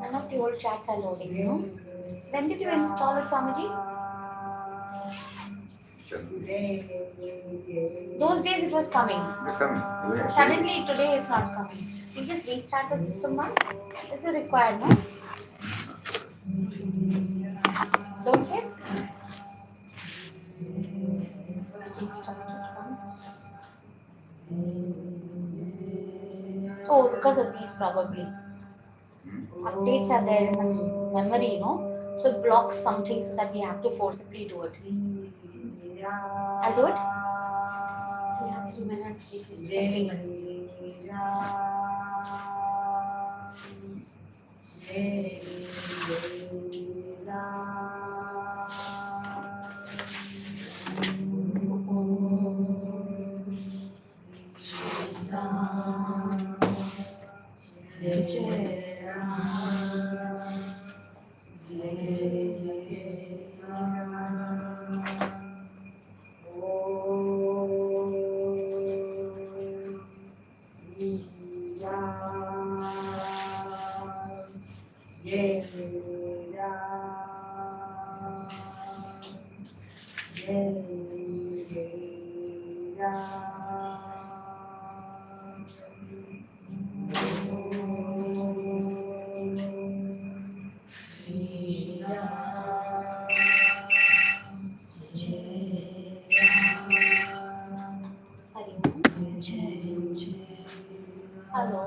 None of the old chats are loading, you know. When did you install it, Swamiji? Those days it was coming. It's coming. Suddenly today it's not coming. You just restart the system now. Is it required, no? Don't say. Restart it once. Oh, because of these probably. Updates are there in the memory, you know. So it blocks something so that we have to forcibly do it. I'll do it. We have 3 minutes. 3 minutes. Hello.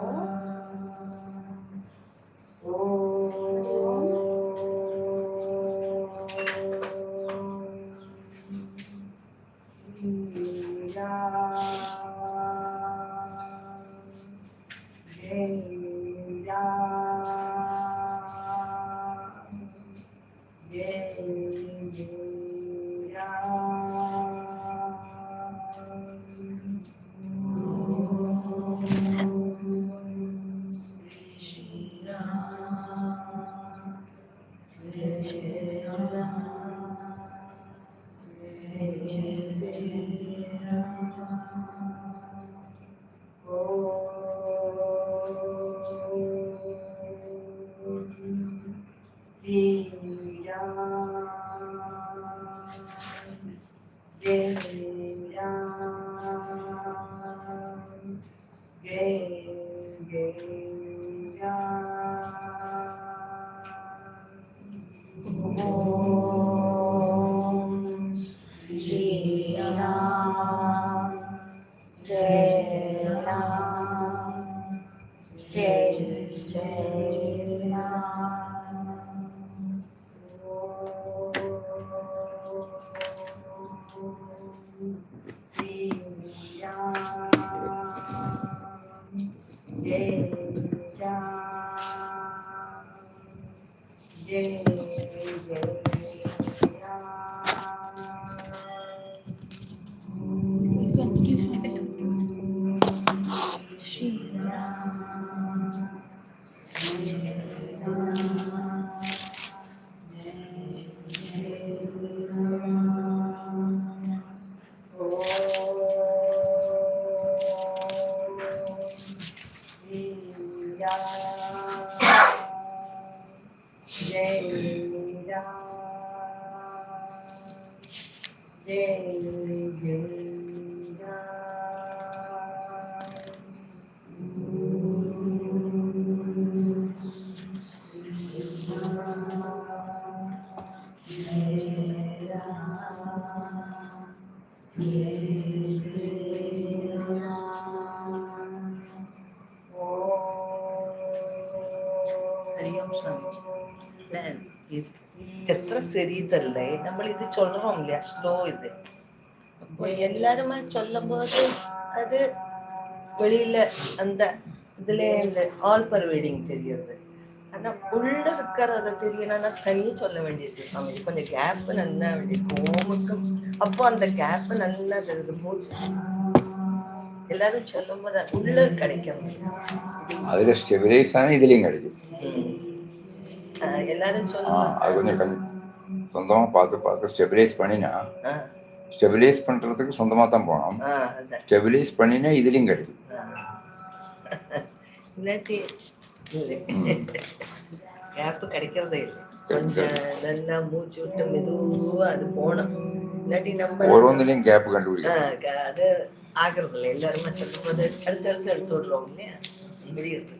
எത്ര தெரியுதல்ல நம்ம இது சொல்றோம் இல்லையா slow இது அப்போ எல்லாருமே சொல்லும் போது அது வெளியில அந்த இதுல இந்த ஆல் பர்வேடிங் தெரியுது. ஆனா உள்ள இருக்கிறத தெரியணும்னா தனியே சொல்ல வேண்டியது சாமி. கொஞ்சம் கேப் நல்லா வேண்டியது ஓமுக்கும். அப்போ அந்த கேப் நல்லா தெரியுது மூச்சு எல்லாரும் சொல்லும் போது உள்ள கிடைக்கிறது. அதுல ஸ்டெபிலைஸ் ஆனா இதுலயும் கிடைக்கும். எல்லாரும் அது கொஞ்சம் சொந்தமா பார்த்து ஸ்டெபிலைஸ் பண்ணினா ஸ்டெபிலைஸ் பண்றதுக்கு சொந்தமா தான் போனோம். ஸ்டெபிலைஸ் பண்ணினா இதுலயும் கிடைக்கும். இல்லாட்டி கேப் கிடைக்கிறதே இல்லை. கொஞ்சம் நல்லா மூச்சு விட்டு மெதுவா அது போனோம். இல்லாட்டி நம்ம ஒவ்வொன்றிலையும் கேப் கண்டுபிடிக்கும். அது ஆகிறது இல்லை. எல்லாருமே சொல்லும் போது அடுத்தடுத்து எடுத்து விடுறோம் இல்லையா வெளியே இருக்கு.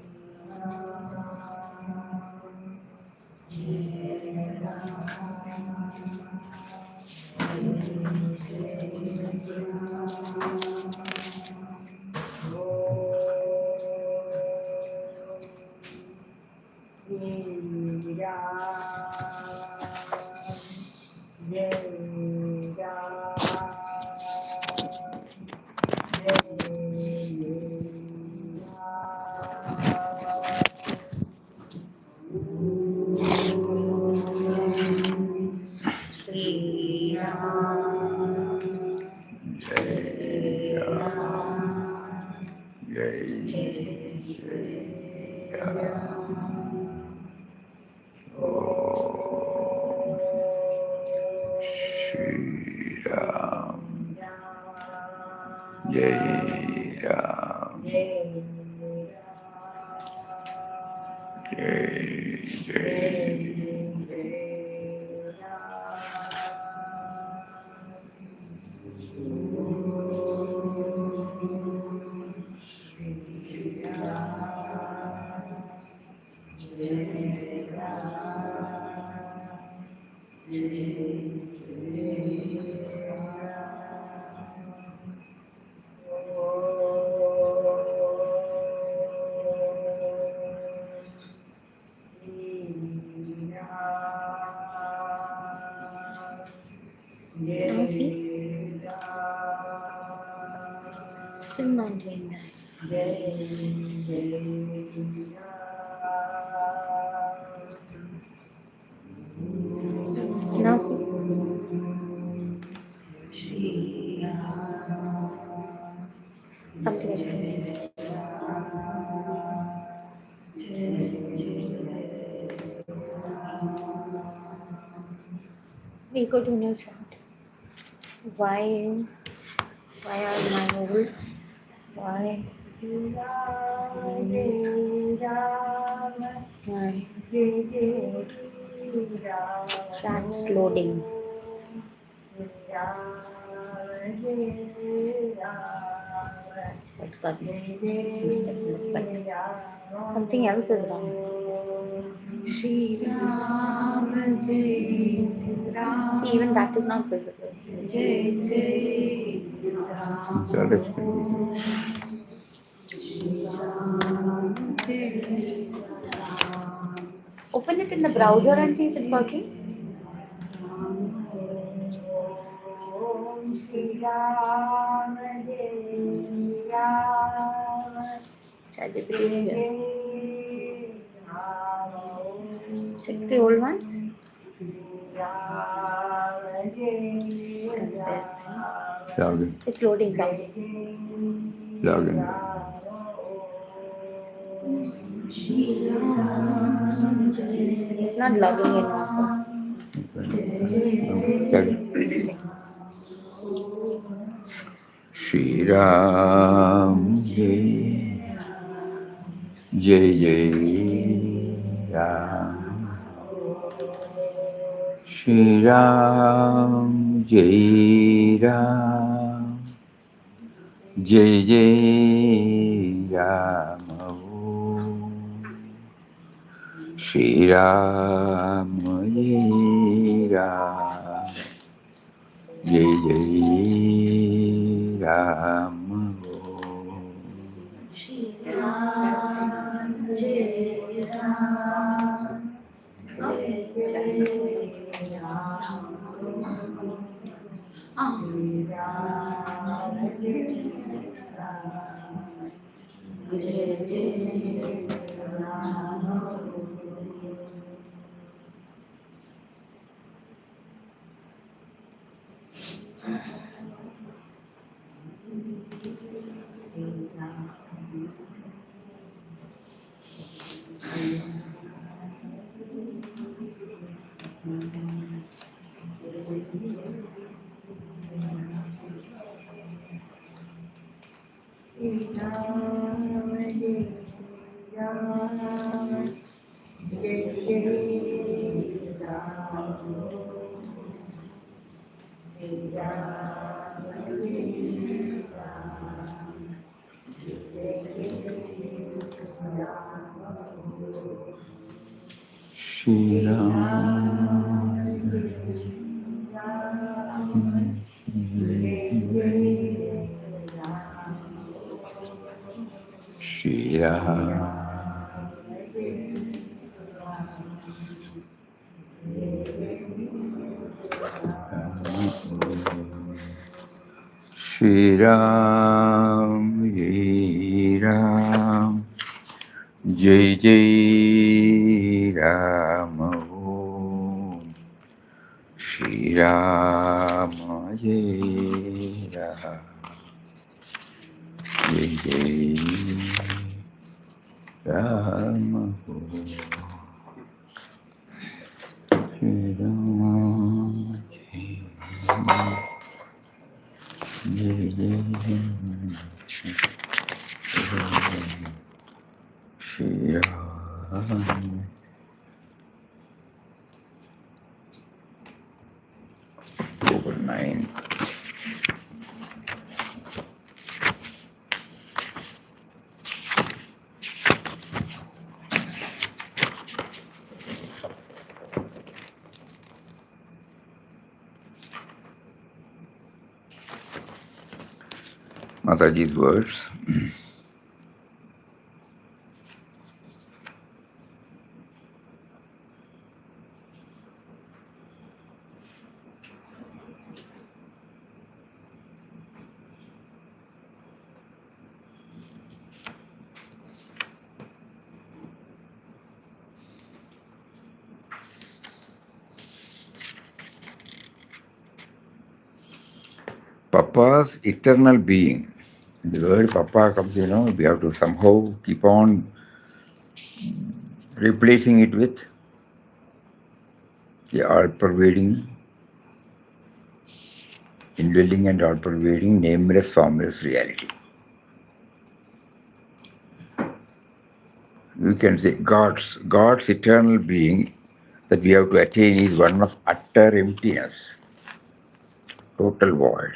Still not doing that. Something is wrong. We go to new chant. Why are my old? Why? My old chant's loading. It's got some step in this, but something else is wrong. Shri Ram Jai Ram. See, even that is not visible. Jai Jai Ram. Open it in the browser and see if it's working. ChatGPT is here. Check the old ones. Compare. Login. It's loading, Swamiji. Login. It's not logging in also. Shri Ram Jai Jai Ram. Shri Ram Jai Ram. Jai Jai Ram. Shri Ram Jai Ram. Jai Jai Ram. Shri Ram Jai Ram. Jai Jai Ram. Jai Jai Ram. Shri Ram. Shri Ram. Shri Ram Jai Ram. Jai Jai Ram. Shri Ram Jai Ram. Jai Jai Ram. Shri Ram Jai Ram. Jai Jai Shri Ram. October 9th. Mataji's words. Papa's eternal being. The word Papa comes, we have to somehow keep on replacing it with the all-pervading, indwelling and all-pervading, nameless, formless reality. We can say God's eternal being that we have to attain is one of utter emptiness, total void,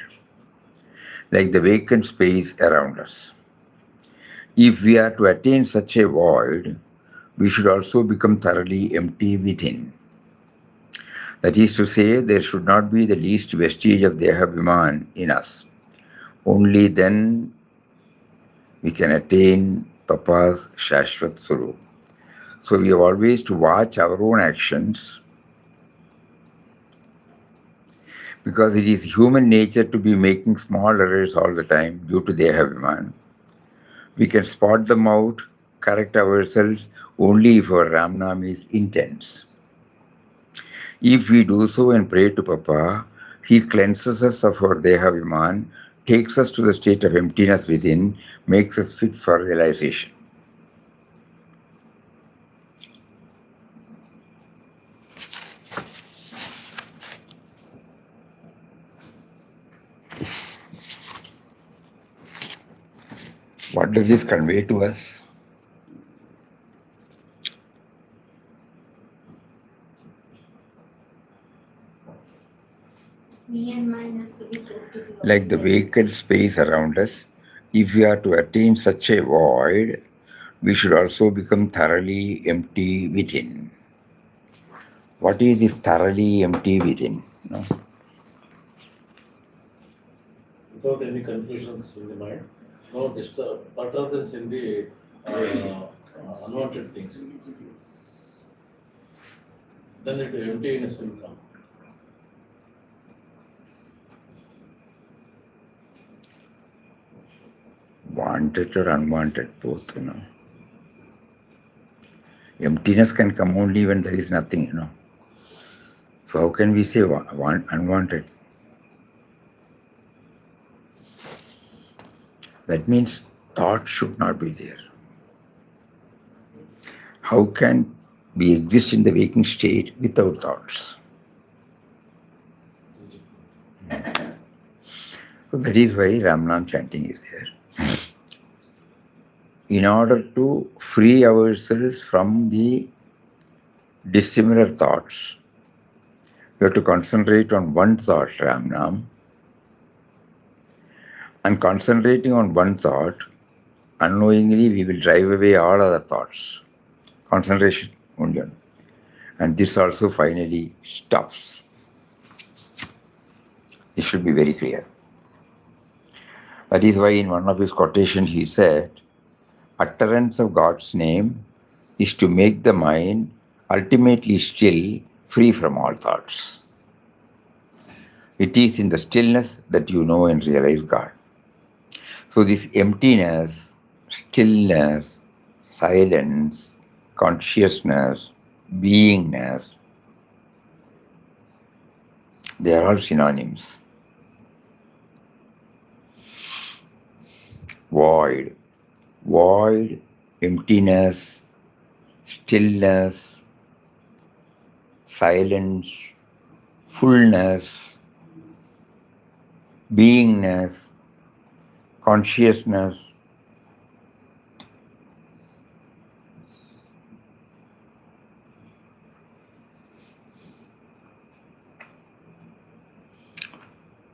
like the vacant space around us. If we are to attain such a void, we should also become thoroughly empty within. That is to say, there should not be the least vestige of Dehabhiman in us. Only then we can attain Papa's Shashvat Swarup. So we have always to watch our own actions, because it is human nature to be making small errors all the time due to Dehabhiman. We can spot them out, correct ourselves only if our Ramnam is intense. If we do so and pray to Papa, he cleanses us of our Dehabhiman, takes us to the state of emptiness within, makes us fit for realization. What does this convey to us? Me and mine has to be totally Like the vacant space around us, if we are to attain such a void, we should also become thoroughly empty within. What is this thoroughly empty within? No? Without any confusions in the mind, no disturbance in the unwanted things. Then it emptiness will come. Wanted or unwanted, both, Emptiness can come only when there is nothing, So how can we say unwanted? That means thought should not be there. How can we exist in the waking state without thoughts? So that is why Ramnam chanting is there. In order to free ourselves from the dissimilar thoughts, we have to concentrate on one thought, Ramnam. And concentrating on one thought, unknowingly we will drive away all other thoughts. Concentration only on. And this also finally stops. This should be very clear. That is why in one of his quotations he said, utterance of God's name is to make the mind ultimately still, free from all thoughts. It is in the stillness that you know and realize God. So this emptiness, stillness, silence, consciousness, beingness, they are all synonyms. Void, emptiness, stillness, silence, fullness, beingness, consciousness.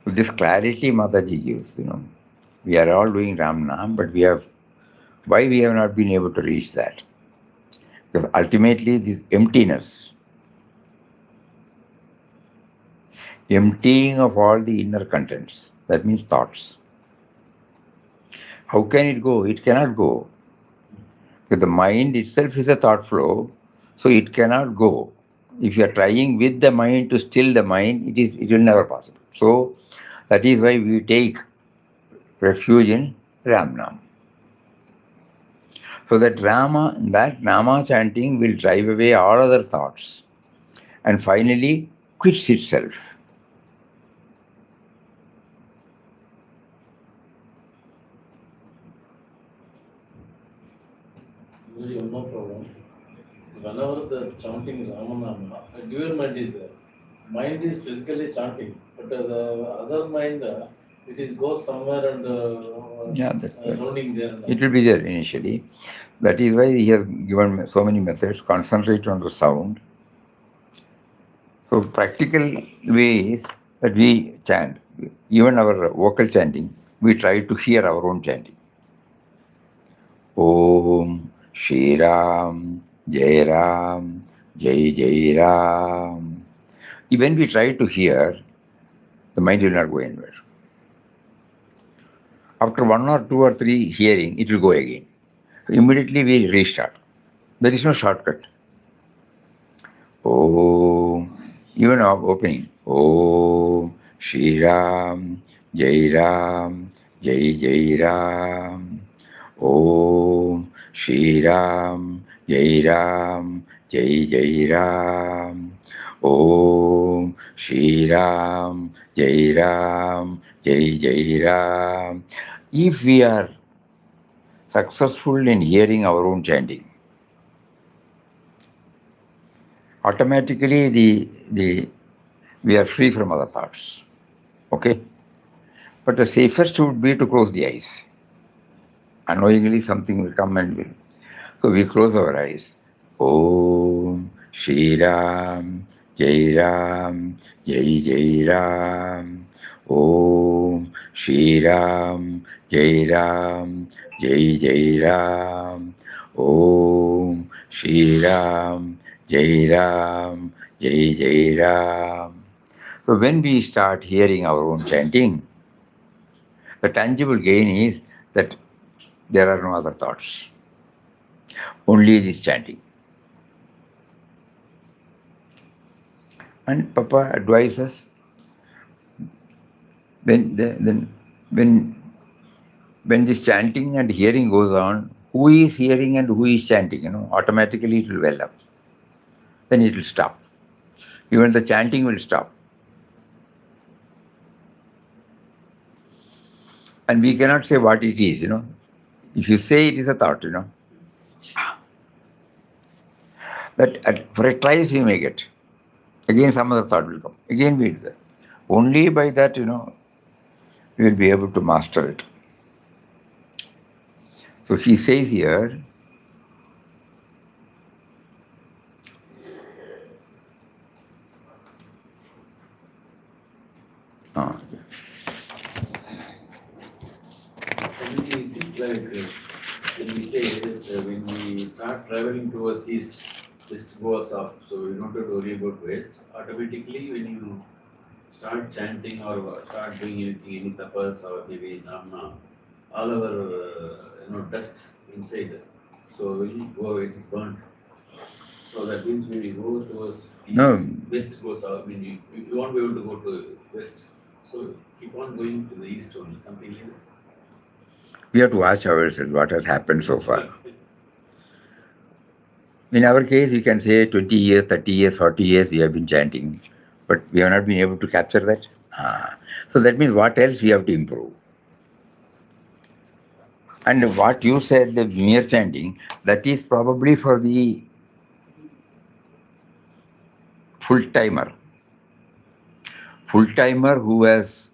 This clarity Mataji gives, We are all doing Ram Nam, but why we have not been able to reach that? Because ultimately this emptiness, emptying of all the inner contents, that means thoughts. How can it go? It cannot go. Because the mind itself is a thought flow, so it cannot go. If you are trying with the mind to still the mind, it will never possible. So that is why we take refuge in Ram Nam. So that Nama chanting will drive away all other thoughts and finally quits itself. Swamiji, one more problem. Whenever the chanting Ramanama, your mind is there. Mind is physically chanting, but the other mind, it is goes somewhere and Yeah, that's right. rounding there. And It will be there initially. That is why he has given so many methods. Concentrate on the sound. So practical way is that we chant. Even our vocal chanting, we try to hear our own chanting. Om Shri Ram, Jai Ram, Jai Jai Ram. When we try to hear, the mind will not go anywhere. After 1 or 2 or 3 hearing, it will go again. Immediately we restart. There is no shortcut. Om, even opening. Om Shri Ram, Jai Ram, Jai Jai Ram. Om Shri Ram, Jai Ram, Jai Jai Ram. Om Shri Ram, Jai Ram, Jai Jai Ram. If we are successful in hearing our own chanting, automatically we are free from other thoughts. Okay? But the safest would be to close the eyes. Unknowingly something will come and will. So we close our eyes. Om Shri Ram, Jai Ram, Jai Jai Ram. Om Shri Ram, Jai Ram, Jai Jai Ram. Om Shri Ram, Jai Ram, Jai Jai Ram. So when we start hearing our own chanting, the tangible gain is that there are no other thoughts, only this chanting. And Papa advises when this chanting and hearing goes on, who is hearing and who is chanting, automatically it will well up. Then it will stop. Even the chanting will stop. And we cannot say what it is, If you say it is a thought, that for a twice we may get. Again some other thought will come. Again we do that. Only by that, we will be able to master it. So he says here, Swamiji, is it like when we say that when we start traveling towards east goes off, so you don't have to worry about west. Automatically, when you start chanting or start doing anything, any tapas or maybe namna, all our dust inside, so will go, it is burnt. So that means when you go towards east, No. west goes out. I mean, you won't be able to go to west. So keep on going to the east only, something like that. we have to watch ourselves, what has happened so far. In our case, we can say 20 years, 30 years, 40 years we have been chanting, but we have not been able to capture that. So that means what else we have to improve? And what you said, the mere chanting, that is probably for the full-timer. Full-timer who has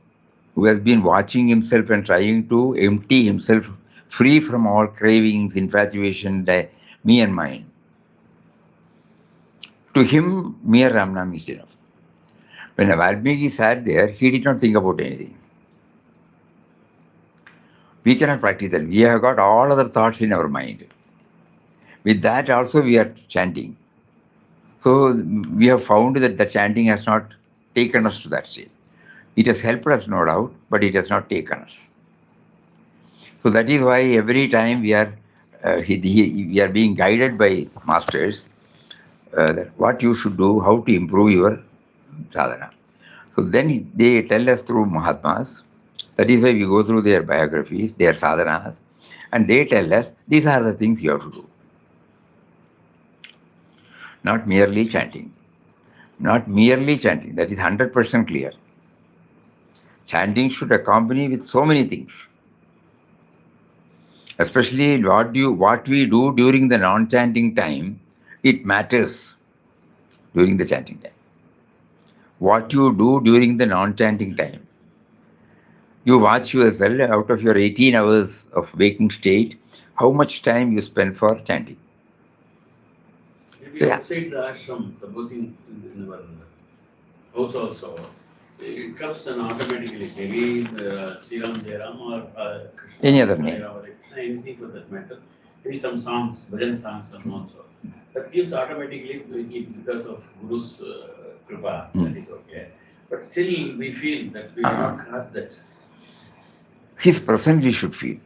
been watching himself and trying to empty himself free from all cravings, infatuation, me and mine. To him, mere Ramnam is enough. When Valmiki sat there, he did not think about anything. We cannot practice that. We have got all other thoughts in our mind. With that also we are chanting. So we have found that the chanting has not taken us to that state. It has helped us, no doubt, but it has not taken us. So that is why every time we are being guided by masters that what you should do, how to improve your sadhana. So then they tell us through Mahatmas. That is why we go through their biographies, their sadhanas, and they tell us these are the things you have to do. Not merely chanting. Not merely chanting. That is 100% clear. Chanting should accompany with so many things. Especially what we do during the non-chanting time, it matters during the chanting time. What you do during the non-chanting time. You watch yourself out of your 18 hours of waking state, how much time you spend for chanting. Maybe So, yeah. outside the ashram, supposing in our house also, it comes and automatically, maybe Sri Ram Jairam or Krishna, Any other name. or Krishna, anything for that matter. Maybe some songs, bhajan songs and also. That gives automatically, because of Guru's kripa, that is okay. But still we feel that we cannot cross that. His presence we should feel.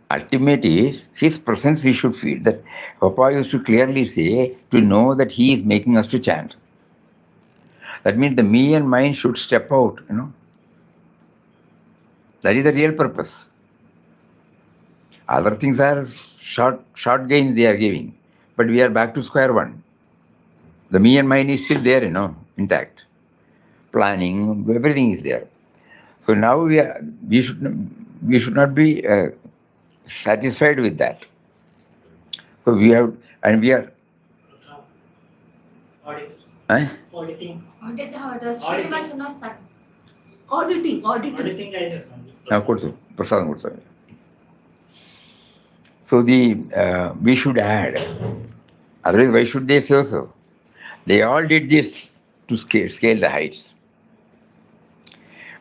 Ultimate is his presence we should feel. That Papa used to clearly say, to know that he is making us to chant. That means the me and mine should step out, That is the real purpose. Other things are short gains they are giving. But we are back to square one. The me and mine is still there, intact. Planning, everything is there. So now we should not be satisfied with that. So we are. Auditing. Audit how does Srinivas know that? Auditing. Auditing I just Prasadam koduthu. So we should add. Otherwise, why should they say so? They all did this to scale the heights.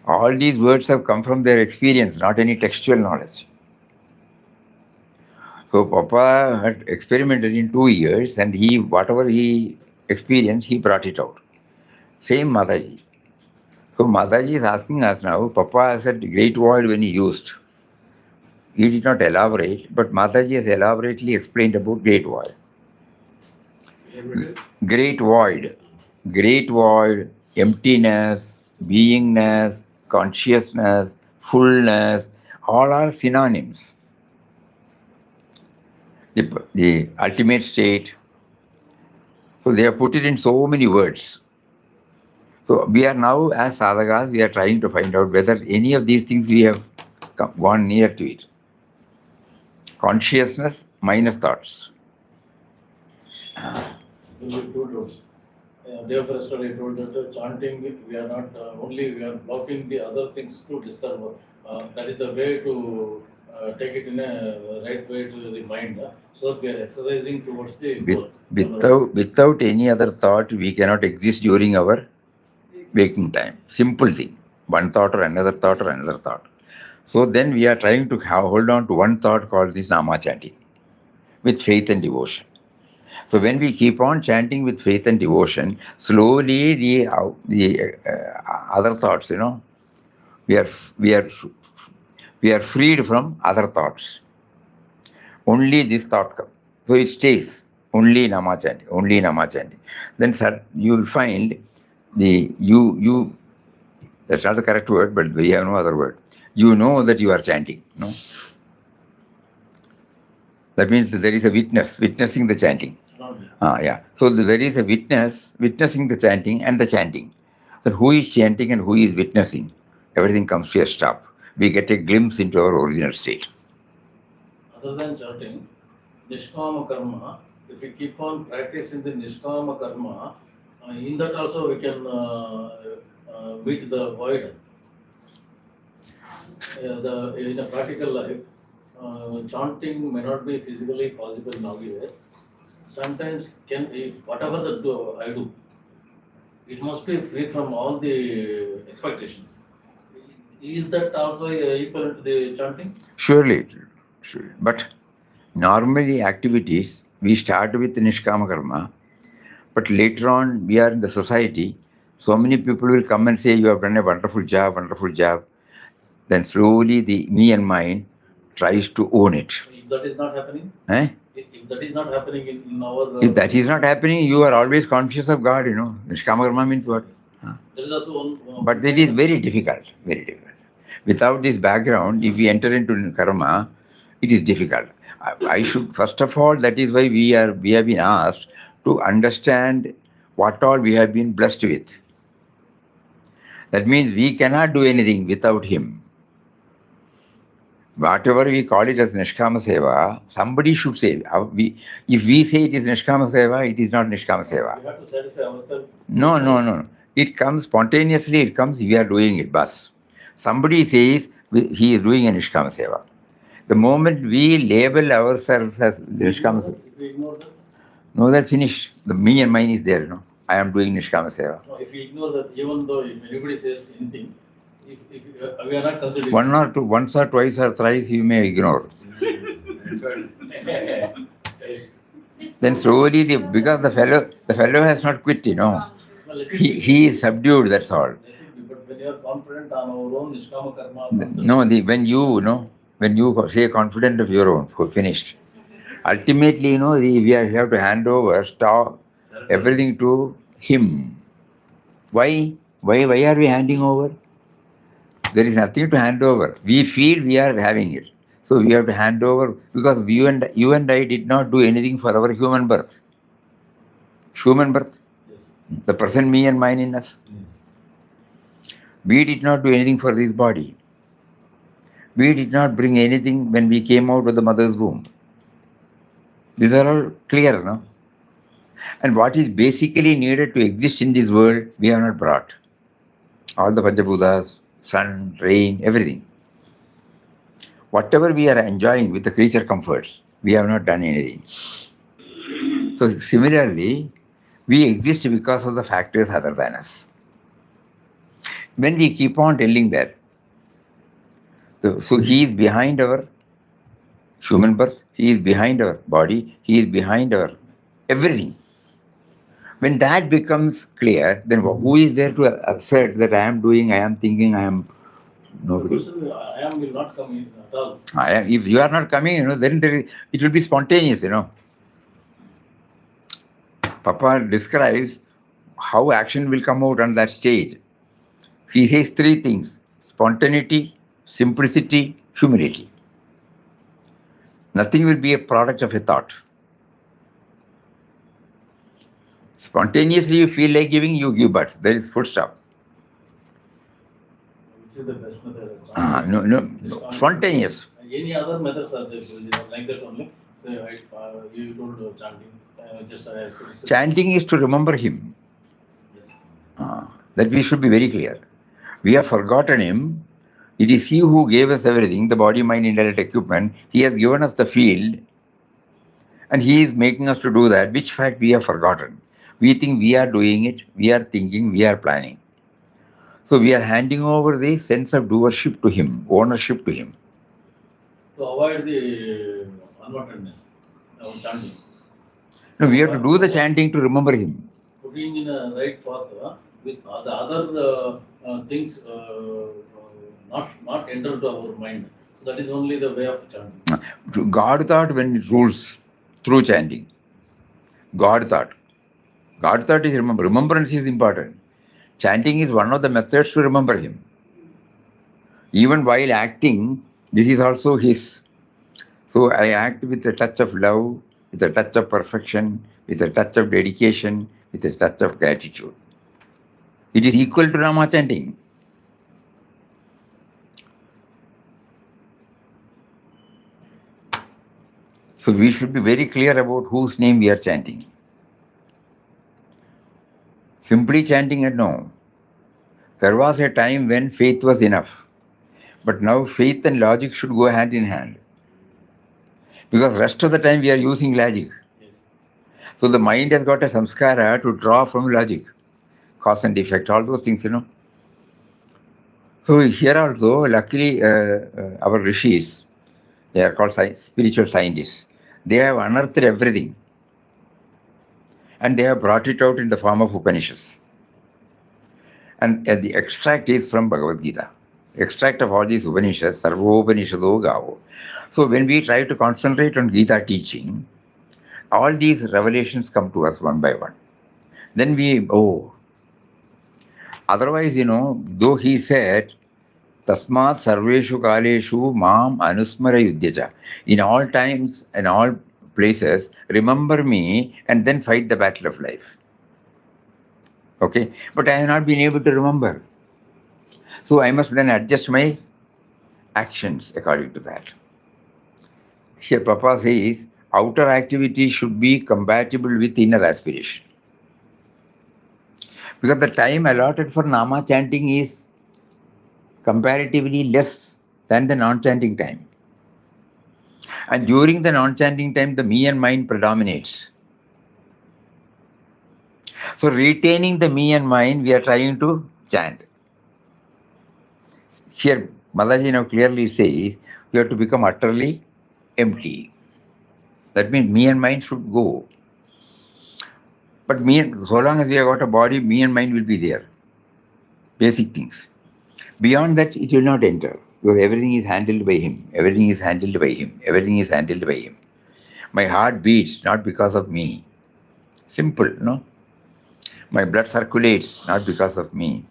All these words have come from their experience, not any textual knowledge. So Papa had experimented in 2 years, and whatever he experienced, he brought it out. Same Mataji. So Mataji is asking us now, Papa said great void when he used. He did not elaborate, but Mataji has elaborately explained about great void. Great void, emptiness, beingness, consciousness, fullness, all are synonyms. The ultimate state. So they have put it in so many words. So we are now, as sadhakas, we are trying to find out whether any of these things we have gone near to it. Consciousness minus thoughts. Will be 2 doors. Day first I told that chanting, we are not only we are blocking the other things to disturb. That is the way to take it in a right way to the mind. So that we are exercising towards the goal. Without any other thought, we cannot exist during our waking time. Simple thing. One thought or another thought or another thought. So then we are trying to hold on to one thought called this Nama chanting with faith and devotion. So when we keep on chanting with faith and devotion, slowly the other thoughts, we are freed from other thoughts. Only this thought comes. So it stays only Nama chanting. Then you will find that's not the correct word, but we have no other word. You know that you are chanting. No? That means there is a witnessing the chanting. Yeah. So there is a witnessing the chanting and the chanting. So who is chanting and who is witnessing? Everything comes to a stop. We get a glimpse into our original state. Other than chanting, Nishkama Karma, if we keep on practicing the Nishkama Karma, in that also we can meet the void. In a practical life, chanting may not be physically possible nowadays. Sometimes if whatever I do, it must be free from all the expectations. Is that also equal to the chanting? Surely. But normally activities, we start with Nishkama Karma, but later on we are in the society, so many people will come and say, you have done a wonderful job. Then slowly the me and mine tries to own it. If that is not happening? If that is not happening in our... If that is not happening, you are always conscious of God, Nishkama Karma means what? There is also one... But it is very difficult. Without this background, if we enter into karma, it is difficult. I should, first of all, that is why we have been asked to understand what all we have been blessed with. That means we cannot do anything without Him. Whatever we call it as Nishkama Seva, somebody should say. If we say it is Nishkama Seva, it is not Nishkama Seva. We have to satisfy ourselves. No. It comes spontaneously, it comes, we are doing it, bus. Somebody says he is doing a Nishkama Seva. The moment we label ourselves as Nishkama Seva, If we ignore that, no, that finish. The me and mine is there, I am doing Nishkama Seva. no, if we ignore that, even though if anybody says anything, if we are not considering. Once or twice or thrice you may ignore. That's what. Then slowly, because the fellow has not quit, he is subdued, that's all. But when you are confident on our own Nishkama Karma concept, No, when you say confident of your own, finished. Ultimately, we have to hand over, stop everything to him. Why? Why are we handing over? There is nothing to hand over. We feel we are having it. So we have to hand over, because you and I did not do anything for our human birth. Human birth, yes. the present me and mine in us. We did not do anything for this body. We did not bring anything when we came out of the mother's womb. These are all clear, no? And what is basically needed to exist in this world, we have not brought. All the Panchabhutas, sun, rain, everything. Whatever we are enjoying with the creature comforts, we have not done anything. So similarly, we exist because of the factors other than us. When we keep on telling that, so he is behind our human birth, he is behind our body, he is behind our everything. When that becomes clear, then who is there to assert that I am doing, I am thinking, I am nobody? I am will not come in at all. If you are not coming, then it will be spontaneous, Papa describes how action will come out on that stage. He says three things: spontaneity, simplicity, humility. Nothing will be a product of a thought. Spontaneously you feel like giving, you give, but there is full stop. Which is the best method? No. Spontaneous. Any other methods are there? Like that only? Say, you told chanting. Chanting is to remember him. That we should be very clear. We have forgotten him. It is he who gave us everything, the body, mind, intellect, equipment. He has given us the field, and he is making us to do that, which fact we have forgotten. We think we are doing it, we are thinking, we are planning. So we are handing over the sense of doership to him, ownership to him. To avoid the unwantedness of chanting. No, we have to do the chanting to remember him. Putting in a right path with the other things not enter to our mind. So that is only the way of chanting. God thought when it rules through chanting. God thought. God thought is remember. Remembrance is important. Chanting is one of the methods to remember him. Even while acting, this is also his. So I act with a touch of love, with a touch of perfection, with a touch of dedication, with a touch of gratitude. It is equal to Rama chanting. So we should be very clear about whose name we are chanting. Simply chanting it, no. There was a time when faith was enough. But now faith and logic should go hand in hand. Because rest of the time we are using logic. Yes. So the mind has got a samskara to draw from logic. Cause and effect, all those things, So here also, luckily, our rishis, they are called spiritual scientists. They have unearthed everything. And they have brought it out in the form of Upanishads. And the extract is from Bhagavad Gita. Extract of all these Upanishads, Sarvo Upanishado Gavo. So when we try to concentrate on Gita teaching, all these revelations come to us one by one. Then otherwise, though he said, Tasmat Sarveshu Kaleshu Mam Anusmara Yudhyaja. In all times and all places, remember me and then fight the battle of life. Okay? But I have not been able to remember. So I must then adjust my actions according to that. Here Papa says outer activity should be compatible with inner aspiration. Because the time allotted for Nama chanting is comparatively less than the non-chanting time. And during the non-chanting time, the me and mind predominates. So retaining the me and mind, we are trying to chant. Here, Mataji now clearly says, you have to become utterly empty. That means me and mind should go. But so long as we have got a body, me and mind will be there. Basic things. Beyond that, it will not enter. Because everything is handled by him. Everything is handled by him. Everything is handled by him. My heart beats not because of me. Simple, no? My blood circulates not because of me.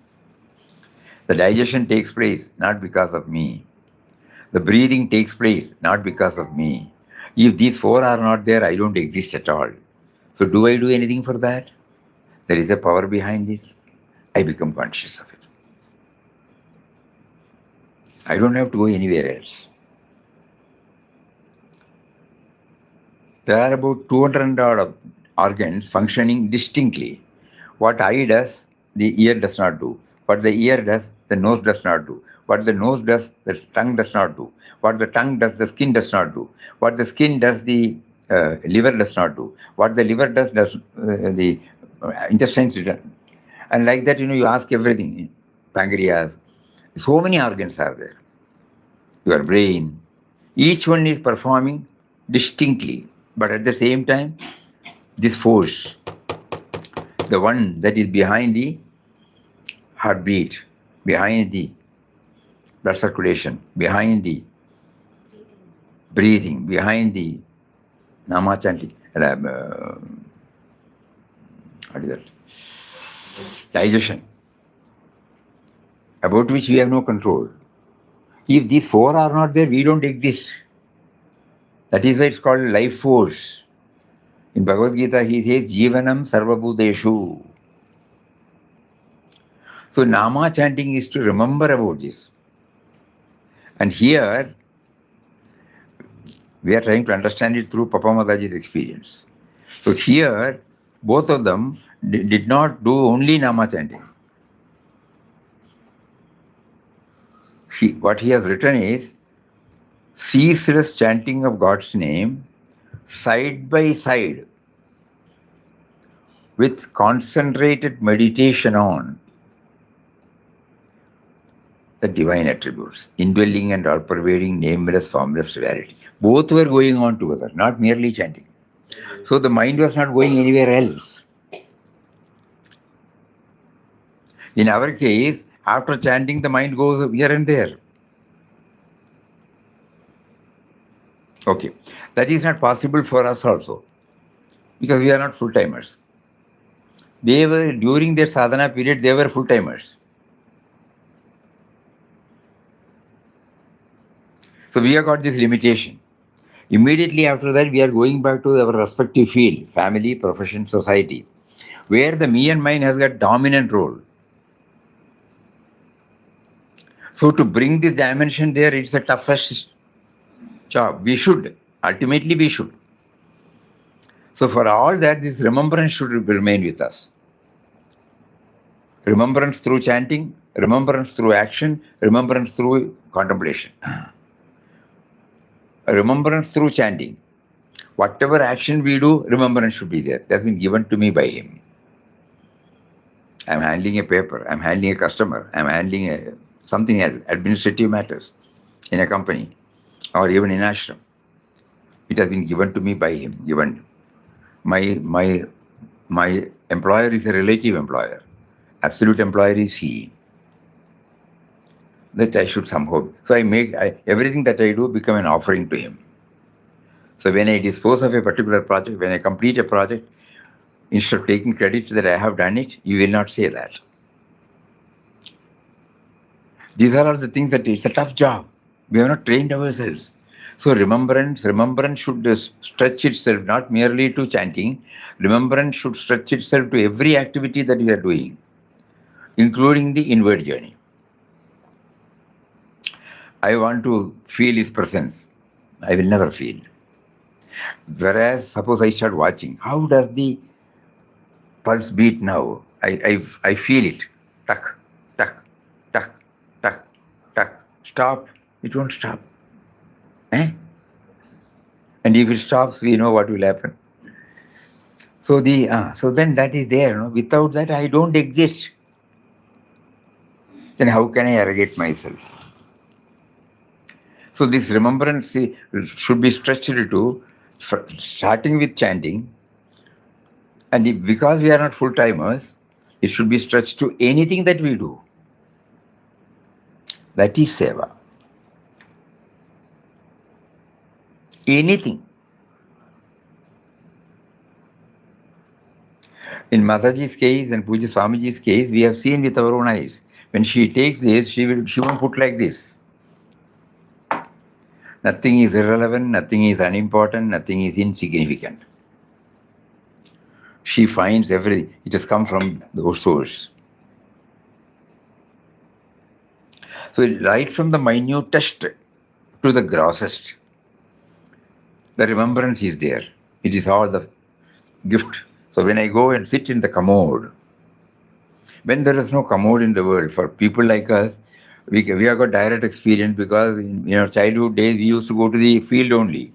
The digestion takes place not because of me. The breathing takes place not because of me. If these four are not there, I don't exist at all. So do I do anything for that? There is a power behind this. I become conscious of it. I don't have to go anywhere else. There are about 200 odd organs functioning distinctly. What eye does, the ear does not do. What the ear does, the nose does not do. What the nose does, the tongue does not do. What the tongue does, the skin does not do. What the skin does, the liver does not do. What the liver does the intestines do. And like that, you ask everything. Pancreas. So many organs are there. Your brain. Each one is performing distinctly. But at the same time, this force, the one that is behind the heartbeat, behind the blood circulation, behind the breathing, behind the Nama chanting, what is that? Digestion, about which we have no control. If these four are not there, we don't exist. That is why it's called life force. In Bhagavad Gita, he says, Jivanam Sarvabhuteshu. So Nama chanting is to remember about this. And here, we are trying to understand it through Papa Mataji's experience. So here, both of them did not do only Nama chanting. What he has written is, ceaseless chanting of God's name, side by side, with concentrated meditation on the divine attributes, indwelling and all-pervading, nameless, formless reality. Both were going on together, not merely chanting. So the mind was not going anywhere else. In our case, after chanting, the mind goes here and there. Okay, that is not possible for us also, because we are not full-timers. They were, during their sadhana period, they were full-timers. So we have got this limitation. Immediately after that, we are going back to our respective field, family, profession, society, where the me and mine has got dominant role. So to bring this dimension there, it's the toughest job. Ultimately we should. So for all that, this remembrance should remain with us. Remembrance through chanting, remembrance through action, remembrance through contemplation. Remembrance through chanting. Whatever action we do, remembrance should be there. That's been given to me by him. I'm handling a paper, I'm handling a customer, I'm handling something else, administrative matters in a company or even in ashram. It has been given to me by him. Given. My employer is a relative employer. Absolute employer is he. That I should somehow. So everything that I do become an offering to him. So when I dispose of a particular project, when I complete a project, instead of taking credit that I have done it, you will not say that. These are all the things that it's a tough job. We have not trained ourselves. So remembrance should stretch itself not merely to chanting. Remembrance should stretch itself to every activity that we are doing, including the inward journey. I want to feel his presence. I will never feel. Whereas, suppose I start watching, how does the pulse beat now? I feel it. Tuck, tuck, tuck, tuck, tuck. Stop. It won't stop. Eh? And if it stops, we know what will happen. So so then that is there. No? Without that, I don't exist. Then how can I arrogate myself? So this remembrance should be stretched to starting with chanting, and because we are not full timers, it should be stretched to anything that we do. That is seva. Anything. In Mataji's case and Puja Swamiji's case, we have seen with our own eyes. When she takes this, she won't put like this. Nothing is irrelevant, nothing is unimportant, nothing is insignificant. She finds everything. It has come from the source. So right from the minutest to the grossest, the remembrance is there. It is all the gift. So when I go and sit in the commode, when there is no commode in the world, for people like us, we have got direct experience because in our childhood days we used to go to the field only.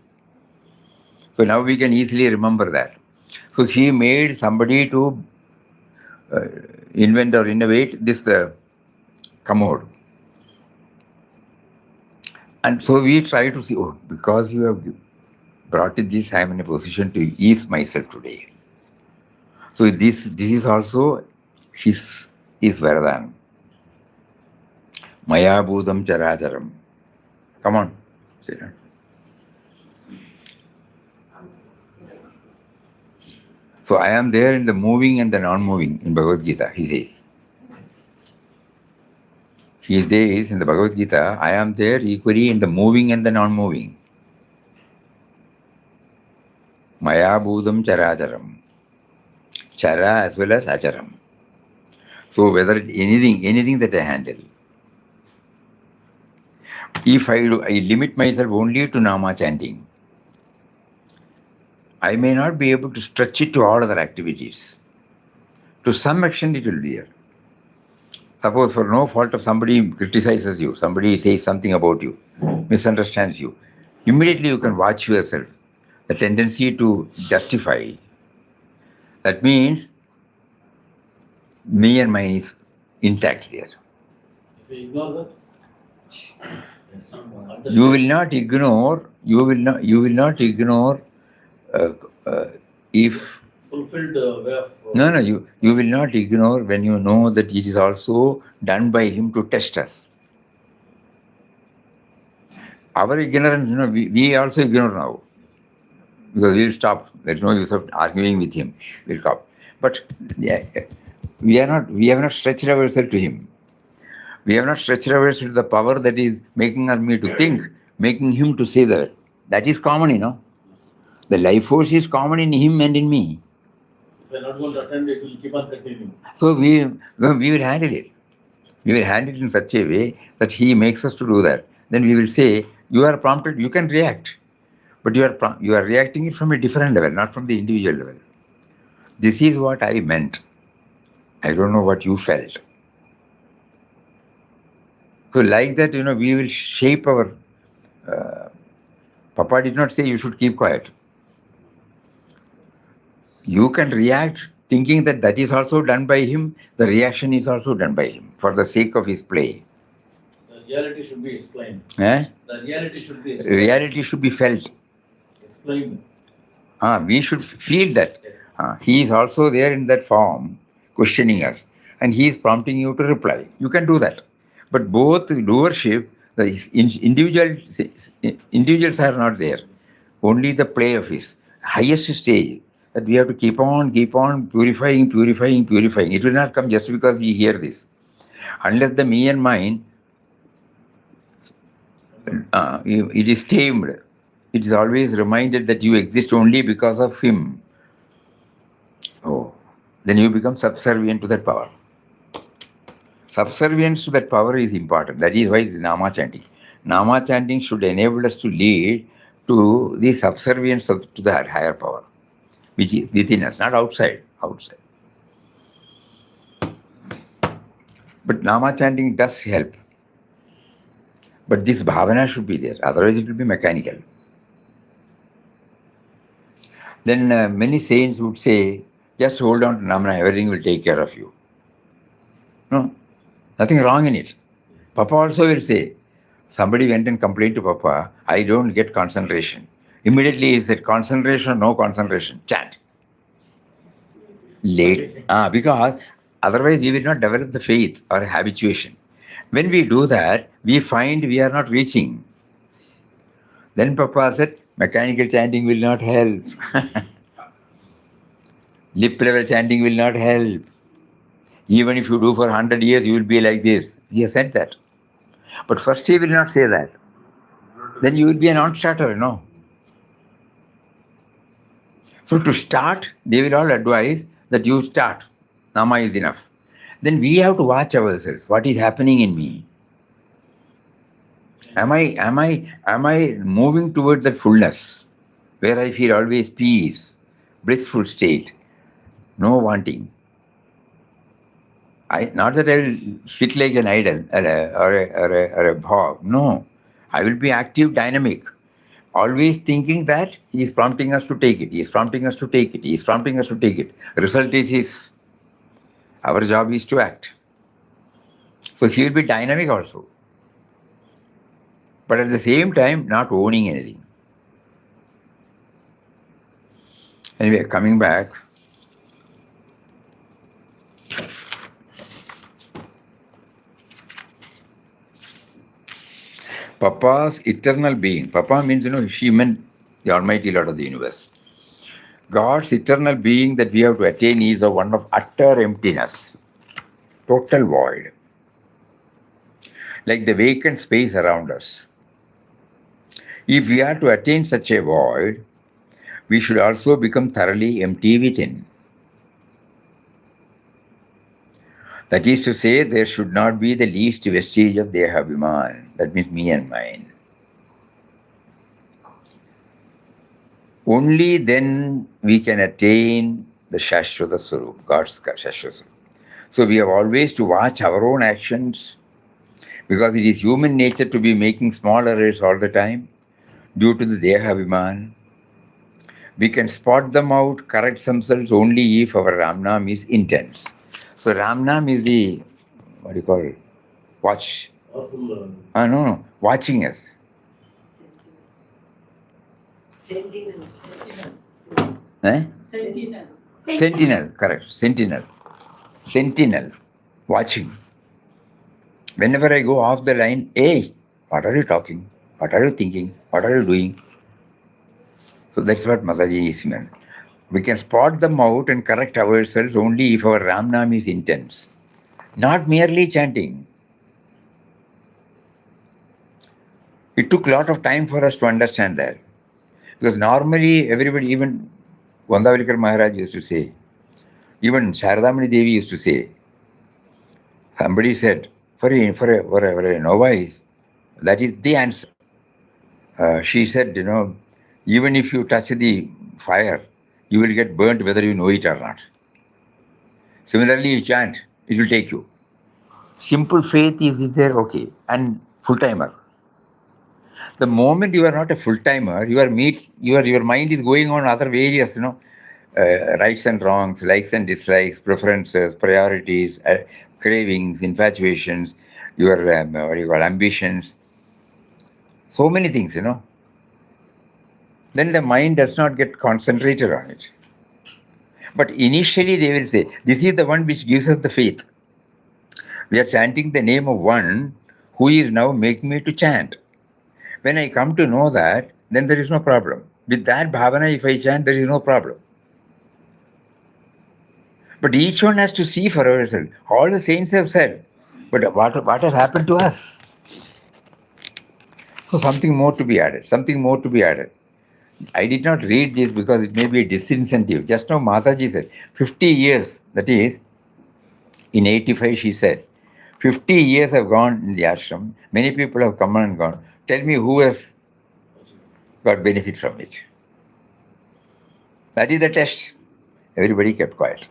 So now we can easily remember that. So he made somebody to invent or innovate this commode. And so we try to see, oh, because you have brought this, I am in a position to ease myself today. So this is also his Varadan. Maya Bhudam Characharam. Come on, sit down. So I am there in the moving and the non-moving in Bhagavad Gita, he says. He says in the Bhagavad Gita, I am there equally in the moving and the non-moving. Maya Bhudam Characharam. Chara as well as Acharam. So whether anything that I handle, if I limit myself only to Nama chanting, I may not be able to stretch it to all other activities. To some extent it will be there. Suppose for no fault of somebody criticizes you, somebody says something about you, misunderstands you, immediately you can watch yourself. The tendency to justify. That means me and mine is intact there. If we ignore that, it's not You will not ignore. If fulfilled way of. no, you will not ignore when you know that it is also done by him to test us. Our ignorance, we also ignore now. Because we'll stop. There's no use of arguing with him. We'll stop. But we have not stretched ourselves to him. We have not stretched ourselves to the power that is making me to think, making him to say that. That is common, The life force is common in him and in me. If we're not going to attend, it will keep on continuing. So we will handle it. We will handle it in such a way that he makes us to do that. Then we will say, you are prompted, you can react. But you are reacting it from a different level, not from the individual level. This is what I meant. I don't know what you felt. So like that, we will shape our... Papa did not say you should keep quiet. You can react thinking that is also done by him. The reaction is also done by him for the sake of his play. The reality should be explained. Eh? The reality should be explained. Reality should be felt. Explained. We should feel that. He is also there in that form, questioning us. And he is prompting you to reply. You can do that. But both doership, the individuals are not there. Only the play of his highest stage that we have to keep on purifying. It will not come just because we hear this. Unless the me and mine, it is tamed. It is always reminded that you exist only because of him. Oh, then you become subservient to that power. Subservience to that power is important. That is why it is Nama chanting. Nama chanting should enable us to lead to the subservience to the higher power, which is within us, not outside. But Nama chanting does help. But this bhavana should be there, otherwise it will be mechanical. Then many saints would say, just hold on to Namana, everything will take care of you. No, nothing wrong in it. Papa also will say, somebody went and complained to Papa, I don't get concentration. Immediately he said, concentration, no concentration, chant. Late. Because otherwise we will not develop the faith or habituation. When we do that, we find we are not reaching. Then Papa said, mechanical chanting will not help. Lip level chanting will not help. Even if you do for 100 years, you will be like this. He has said that. But first he will not say that. Then you will be a non-starter, you know. So to start, they will all advise that you start. Nama is enough. Then we have to watch ourselves. What is happening in me? Am I moving towards that fullness where I feel always peace, blissful state, no wanting? Not that I will sit like an idol or a bhog. No, I will be active, dynamic, always thinking that he is prompting us to take it. He is prompting us to take it. He is prompting us to take it. Result is his. Our job is to act. So he will be dynamic also. But at the same time, not owning anything. Anyway, coming back. Papa's eternal being. Papa means, she meant the Almighty Lord of the universe. God's eternal being that we have to attain is a one of utter emptiness, total void, like the vacant space around us. If we are to attain such a void, we should also become thoroughly empty within. That is to say, there should not be the least vestige of Dehabhiman, that means me and mine. Only then we can attain the Shashwata Swarup, God's Shashwata Swarup. So we have always to watch our own actions, because it is human nature to be making small errors all the time due to the Dehabhiman. We can spot them out, correct themselves only if our Ramnam is intense. So Ramnam is the, watch. No, watching us. Sentinel, correct. Sentinel, watching. Whenever I go off the line, hey, what are you talking? What are you thinking? What are you doing? So that's what Mataji is meant. We can spot them out and correct ourselves only if our Ramnam is intense, not merely chanting. It took a lot of time for us to understand that. Because normally everybody, even Vandavilikar Maharaj used to say, even Sharadamani Devi used to say, somebody said, for a novice, that is the answer. She said, even if you touch the fire, you will get burnt whether you know it or not. Similarly, you chant, it will take you. Simple faith is there, okay, and full-timer. The moment you are not a full-timer, your mind is going on other various, rights and wrongs, likes and dislikes, preferences, priorities, cravings, infatuations, your ambitions, so many things, Then the mind does not get concentrated on it. But initially they will say, this is the one which gives us the faith. We are chanting the name of one who is now making me to chant. When I come to know that, then there is no problem. With that bhavana, if I chant, there is no problem. But each one has to see for ourselves. All the saints have said, but what has happened to us? So something more to be added, I did not read this because it may be a disincentive. Just now Mataji said, 50 years, that is, in 85 she said, 50 years have gone in the ashram, many people have come and gone. Tell me who has got benefit from it. That is the test. Everybody kept quiet.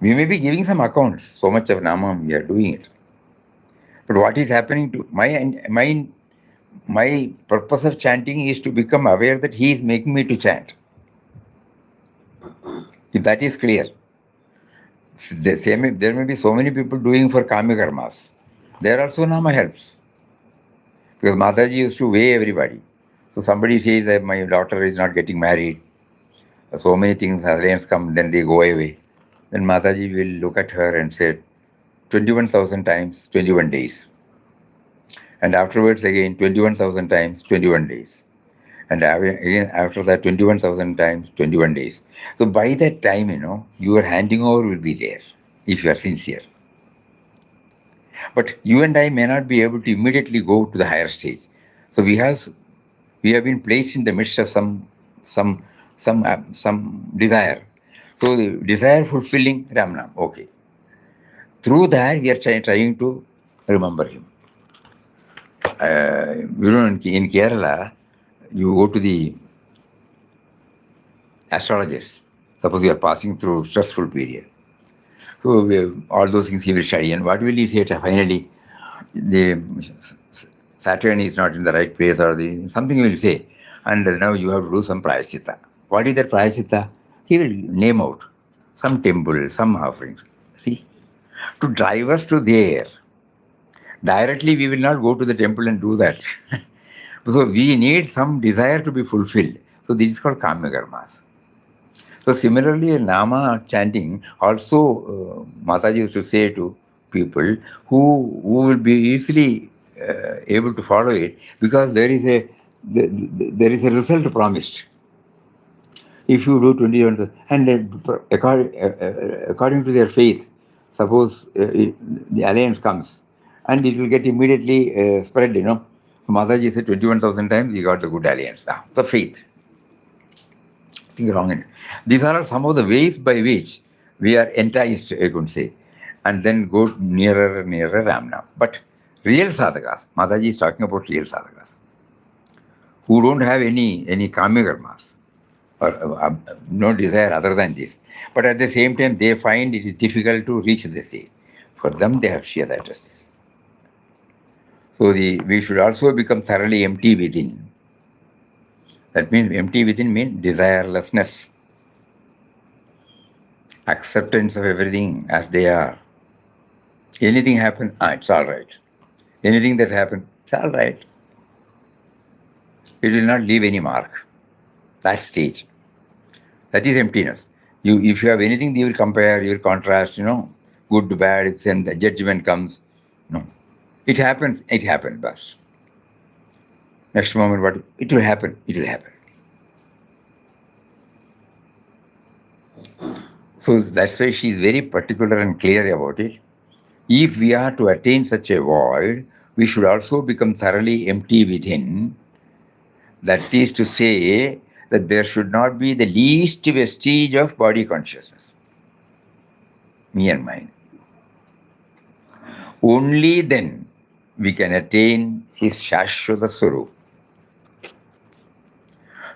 We may be giving some accounts, so much of Namam, we are doing it. But what is happening to my purpose of chanting is to become aware that he is making me to chant. If that is clear. There may be so many people doing for Kami Karmas. There also Nama helps. Because Mataji used to weigh everybody. So somebody says that my daughter is not getting married. So many things, alliance come, then they go away. Then Mataji will look at her and say, 21,000 times, 21 days. And afterwards again, 21,000 times, 21 days. And again, after that, 21,000 times, 21 days. So by that time, your handing over will be there, if you are sincere. But you and I may not be able to immediately go to the higher stage. So we have been placed in the midst of some desire. So the desire fulfilling Ramnam, okay. Through that, we are trying to remember him. In Kerala, you go to the astrologist. Suppose you are passing through stressful period. So all those things he will study. And what will he say? Finally, the Saturn is not in the right place, or something he will say. And now you have to do some prayaschitta. What is that prayaschitta? He will name out some temple, some offerings. See? To drive us to there. Directly we will not go to the temple and do that. So we need some desire to be fulfilled. So this is called Kama Karmas. So similarly, Nama chanting also, Mataji used to say to people who will be easily able to follow it, because there is a result promised. If you do 21, and according to their faith, suppose the alliance comes, and it will get immediately spread, So Mataji said 21,000 times he got the good alliance. So faith. Nothing wrong in it. These are some of the ways by which we are enticed, I could say, and then go nearer and nearer Ramnam. But real sadhakas, Mataji is talking about real sadhakas, who don't have any Kami Karmas, or no desire other than this. But at the same time, they find it is difficult to reach the state. For them, they have shared that justice. So we should also become thoroughly empty within. That means empty within means desirelessness, acceptance of everything as they are. Anything happen, it's all right. Anything that happens, it's all right. It will not leave any mark. That stage. That is emptiness. If you have anything, you will compare, you will contrast, good, bad, and the judgment comes. No. It happens, bus. Next moment, what? It will happen. So that's why she is very particular and clear about it. If we are to attain such a void, we should also become thoroughly empty within. That is to say that there should not be the least vestige of body consciousness, me and mine. Only then we can attain his Shashwata Swarup.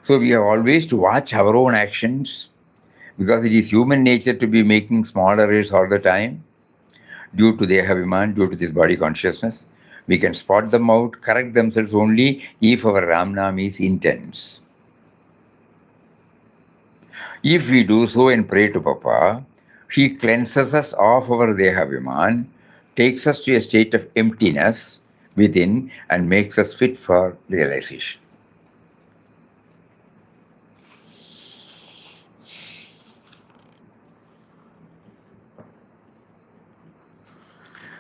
So we have always to watch our own actions, because it is human nature to be making small errors all the time due to Dehabhiman, due to this body consciousness. We can spot them out, correct themselves only if our Ramnam is intense. If we do so and pray to Papa, he cleanses us of our Dehabhiman, takes us to a state of emptiness within, and makes us fit for realization.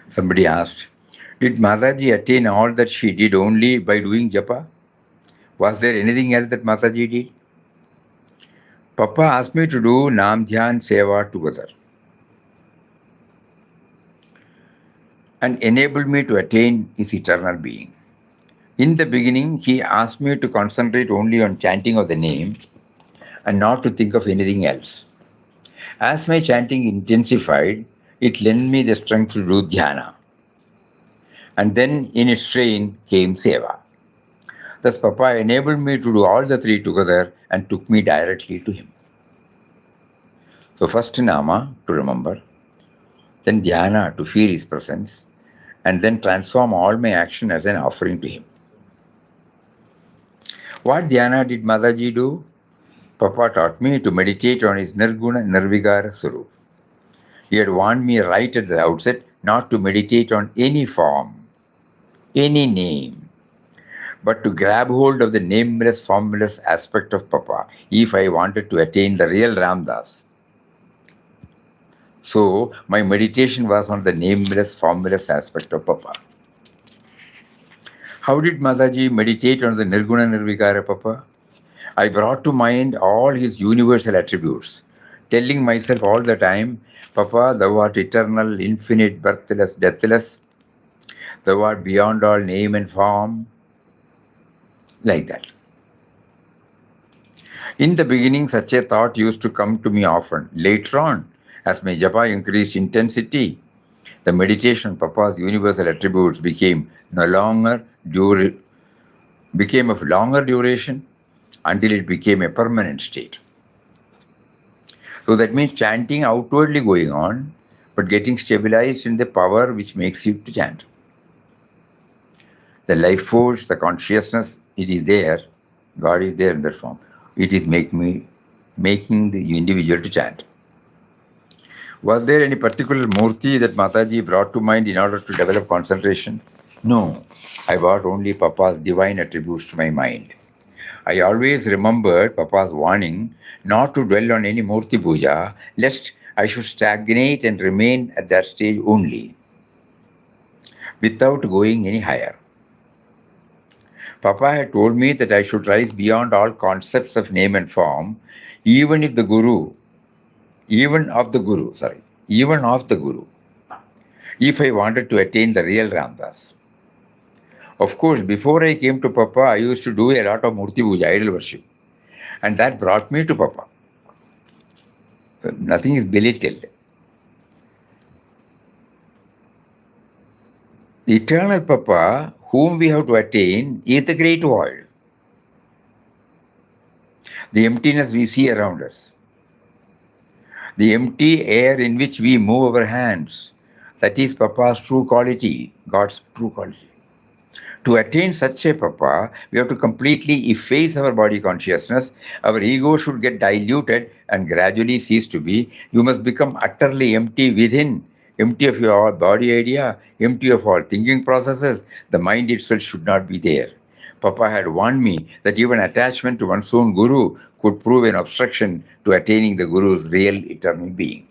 Somebody asked, did Mataji attain all that she did only by doing japa? Was there anything else that Mataji did? Papa asked me to do Nam Dhyan Seva together and enabled me to attain his eternal being. In the beginning, he asked me to concentrate only on chanting of the name and not to think of anything else. As my chanting intensified, it lent me the strength to do dhyana. and then in its train came Seva. Thus, Papa enabled me to do all the three together and took me directly to him. So, first Nama to remember, then Dhyana to feel his presence, and then transform all my action as an offering to him. What Dhyana did Mataji do? Papa taught me to meditate on his Nirguna Nirvigara Swarup. He had warned me right at the outset not to meditate on any form, any name, but to grab hold of the nameless, formless aspect of Papa if I wanted to attain the real Ramdas. So, my meditation was on the nameless, formless aspect of Papa. How did Mataji meditate on the Nirguna Nirvikara Papa? I brought to mind all his universal attributes, telling myself all the time, Papa, thou art eternal, infinite, birthless, deathless. Thou art beyond all name and form. Like that. In the beginning, such a thought used to come to me often. Later on, as my japa increased intensity, the meditation on Papa's universal attributes became of longer duration until it became a permanent state. So that means chanting outwardly going on, but getting stabilized in the power which makes you to chant. The life force, the consciousness, it is there. God is there in that form. It is making the individual to chant. Was there any particular murti that Mataji brought to mind in order to develop concentration? No. I brought only Papa's divine attributes to my mind. I always remembered Papa's warning not to dwell on any murti puja, lest I should stagnate and remain at that stage only, without going any higher. Papa had told me that I should rise beyond all concepts of name and form, even of the Guru, if I wanted to attain the real Ramdas. Of course, before I came to Papa, I used to do a lot of Murti Puja, idol worship. And that brought me to Papa. Nothing is belittled. The eternal Papa, whom we have to attain, is the great void. The emptiness we see around us. The empty air in which we move our hands. That is Papa's true quality, God's true quality. To attain such a Papa, we have to completely efface our body consciousness. Our ego should get diluted and gradually cease to be. You must become utterly empty within, empty of your body idea, empty of all thinking processes. The mind itself should not be there. Papa had warned me that even attachment to one's own Guru could prove an obstruction to attaining the Guru's real eternal being.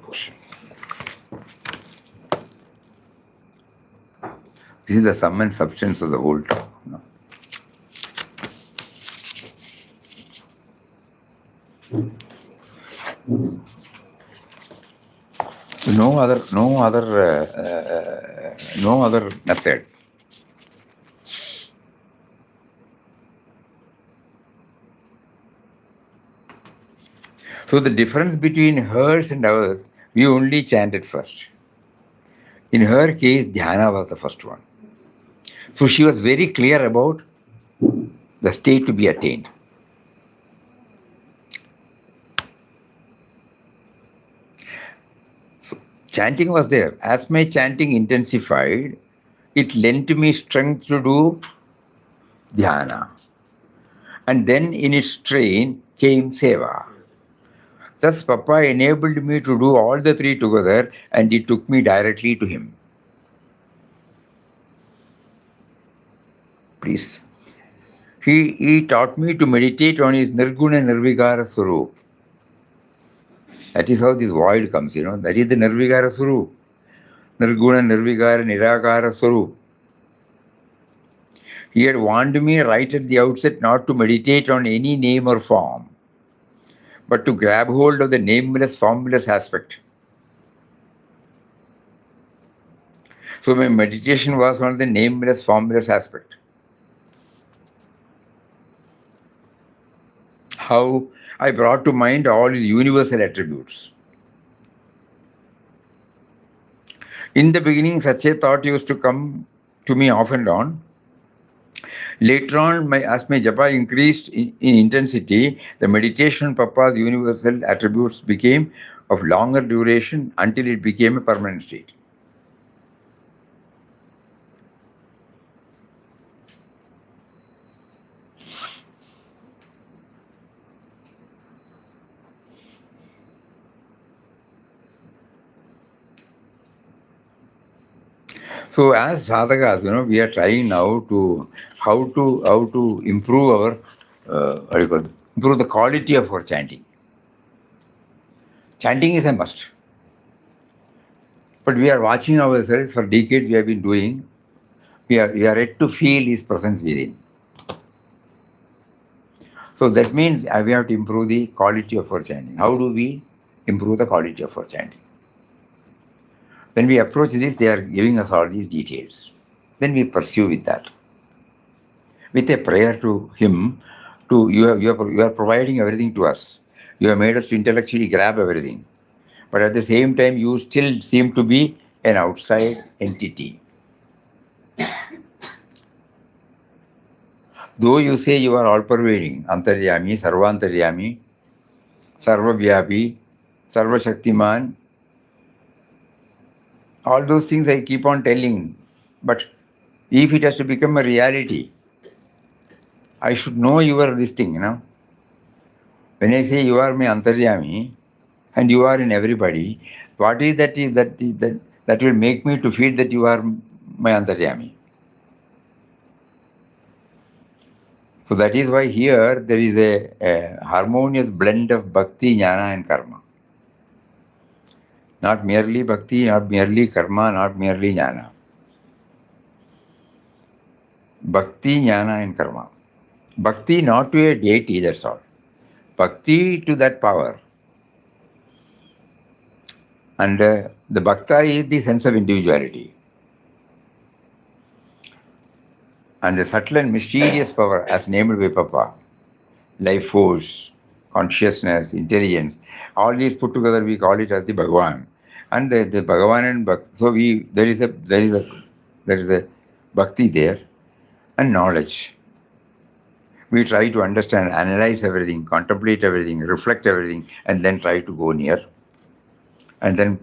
Question. This is the sum and substance of the whole talk. No other method. So the difference between hers and ours, we only chanted first. In her case, dhyana was the first one. So she was very clear about the state to be attained. So chanting was there. As my chanting intensified, it lent me strength to do dhyana. And then in its train came seva. Thus Papa enabled me to do all the three together, and he took me directly to him. Please. He taught me to meditate on his Nirguna Nirvikara Swarup. That is how this void comes, That is the Nirvikara Swarup. Nirguna Nirvikara Nirakara Swarup. He had warned me right at the outset not to meditate on any name or form, but to grab hold of the nameless, formless aspect. So my meditation was on the nameless, formless aspect. How? I brought to mind all his universal attributes. In the beginning, such a thought used to come to me off and on. Later on, as my japa increased in intensity, the meditation papa's universal attributes became of longer duration until it became a permanent state. So as sadhakas, we are trying now to how to improve our improve the quality of our chanting. Chanting is a must. But we are watching ourselves for decades. We have been doing. We are yet to feel His presence within. So that means we have to improve the quality of our chanting. How do we improve the quality of our chanting? When we approach this, they are giving us all these details. Then we pursue with that. With a prayer to Him, you are providing everything to us. You have made us to intellectually grab everything. But at the same time, you still seem to be an outside entity. Though you say you are all-pervading, Antaryami, Sarvantaryami, Sarvavyapi, Sarvashaktiman, all those things I keep on telling. But if it has to become a reality, I should know you are this thing, When I say you are my Antaryami and you are in everybody, what is that will make me to feel that you are my Antaryami? So that is why here there is a harmonious blend of bhakti, jnana and karma. Not merely bhakti, not merely karma, not merely jnana. Bhakti, jnana and karma. Bhakti not to a deity, that's all. Bhakti to that power. And the bhakta is the sense of individuality. And the subtle and mysterious power, as named by Papa, life force, consciousness, intelligence, all these put together we call it as the Bhagavan. And the Bhagavan and Bhakti, so there is a bhakti there and knowledge. We try to understand, analyze everything, contemplate everything, reflect everything, and then try to go near. And then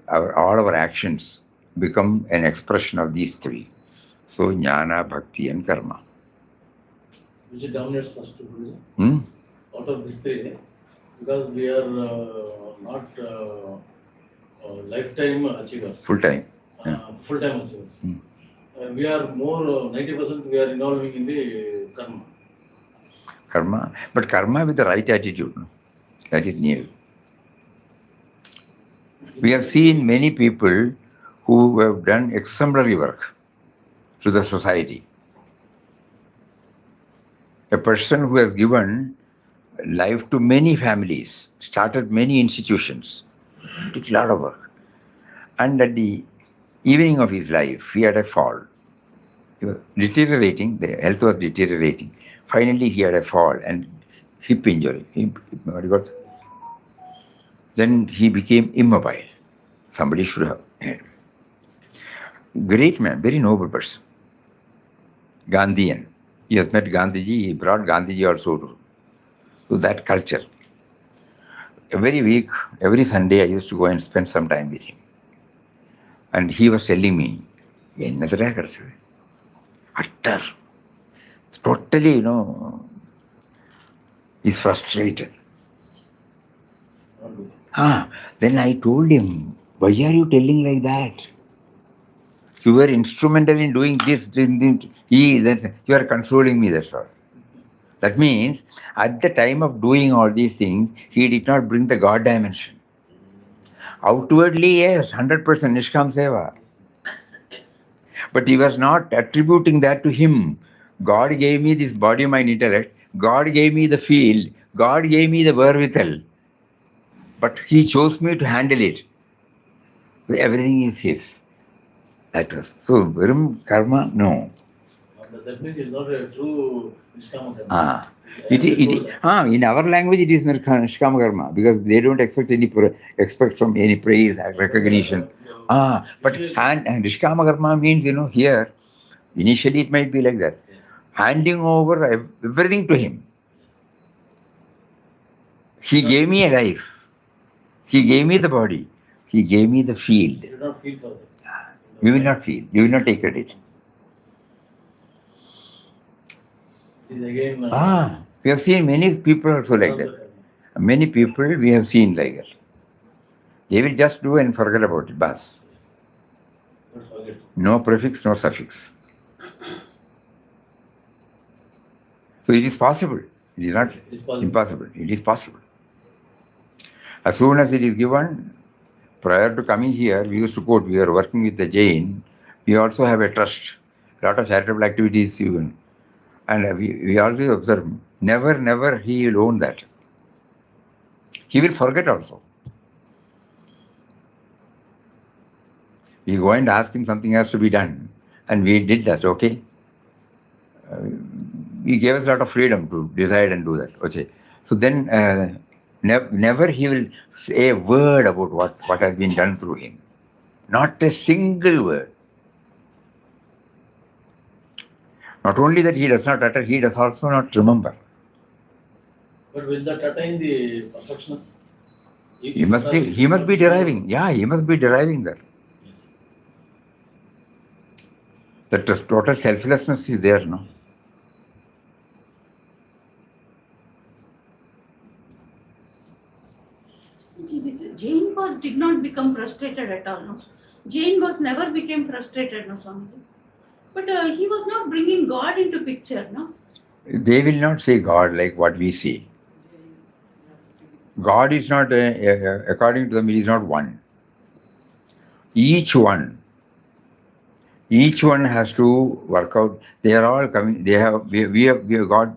all our actions become an expression of these three. So jnana, bhakti and karma. Which dominates first? Out of these three, because we are not lifetime achievers. Full-time. Full-time achievers. We are more, 90% we are involving in the karma. Karma, but karma with the right attitude. That is new. We have seen many people who have done exemplary work to the society. A person who has given life to many families, started many institutions, did a lot of work. And at the evening of his life, he had a fall. He was deteriorating, the health was deteriorating. Finally, he had a fall and hip injury. Then he became immobile. Somebody should have. Great man, very noble person. Gandhian. He has met Gandhiji, he brought Gandhiji also to that culture. Every week, every Sunday, I used to go and spend some time with him. And he was telling me, utter, totally, he's frustrated. Then I told him, why are you telling like that? You were instrumental in doing this. You are consoling me, that's all. That means, at the time of doing all these things, he did not bring the God dimension. Outwardly, yes, 100% Nishkam Seva. But he was not attributing that to him. God gave me this body, mind, intellect. God gave me the field. God gave me the wherewithal. But he chose me to handle it. Everything is his. That was. So, karma, no. That means it's not a true Nishkama karma. In our language, it is Nishkama karma because they don't expect from any praise, recognition. But Nishkama Karma means, here, initially it might be like that. Yes. Handing over everything to him. He gave me a life. He gave me the body. He gave me the field. You do not feel for that. You will not feel. You will not take credit. It is again. We have seen many people also like that. Many people we have seen like that. They will just do and forget about it. Bas. Don't forget. No prefix, no suffix. So it is possible. It is not It's possible. impossible. It is possible. As soon as it is given, prior to coming here, we used to quote, we are working with the Jain. We also have a trust, a lot of charitable activities even. And we always observe, never he will own that. He will forget also. We go and ask him something has to be done. And we did that, okay? He gave us a lot of freedom to decide and do that. Okay. So then, never he will say a word about what has been done through him. Not a single word. Not only that he does not utter, he does also not remember. But will that attain the perfectionist? He must be deriving. Yeah, he must be deriving that. Yes. That total selflessness is there, no? Jain was did not become frustrated at all. No? Jain was never became frustrated, no, Swamiji. But he was not bringing God into picture, no. They will not say God like what we see. God is not, according to them, it is not one. Each one has to work out. They are all coming. We got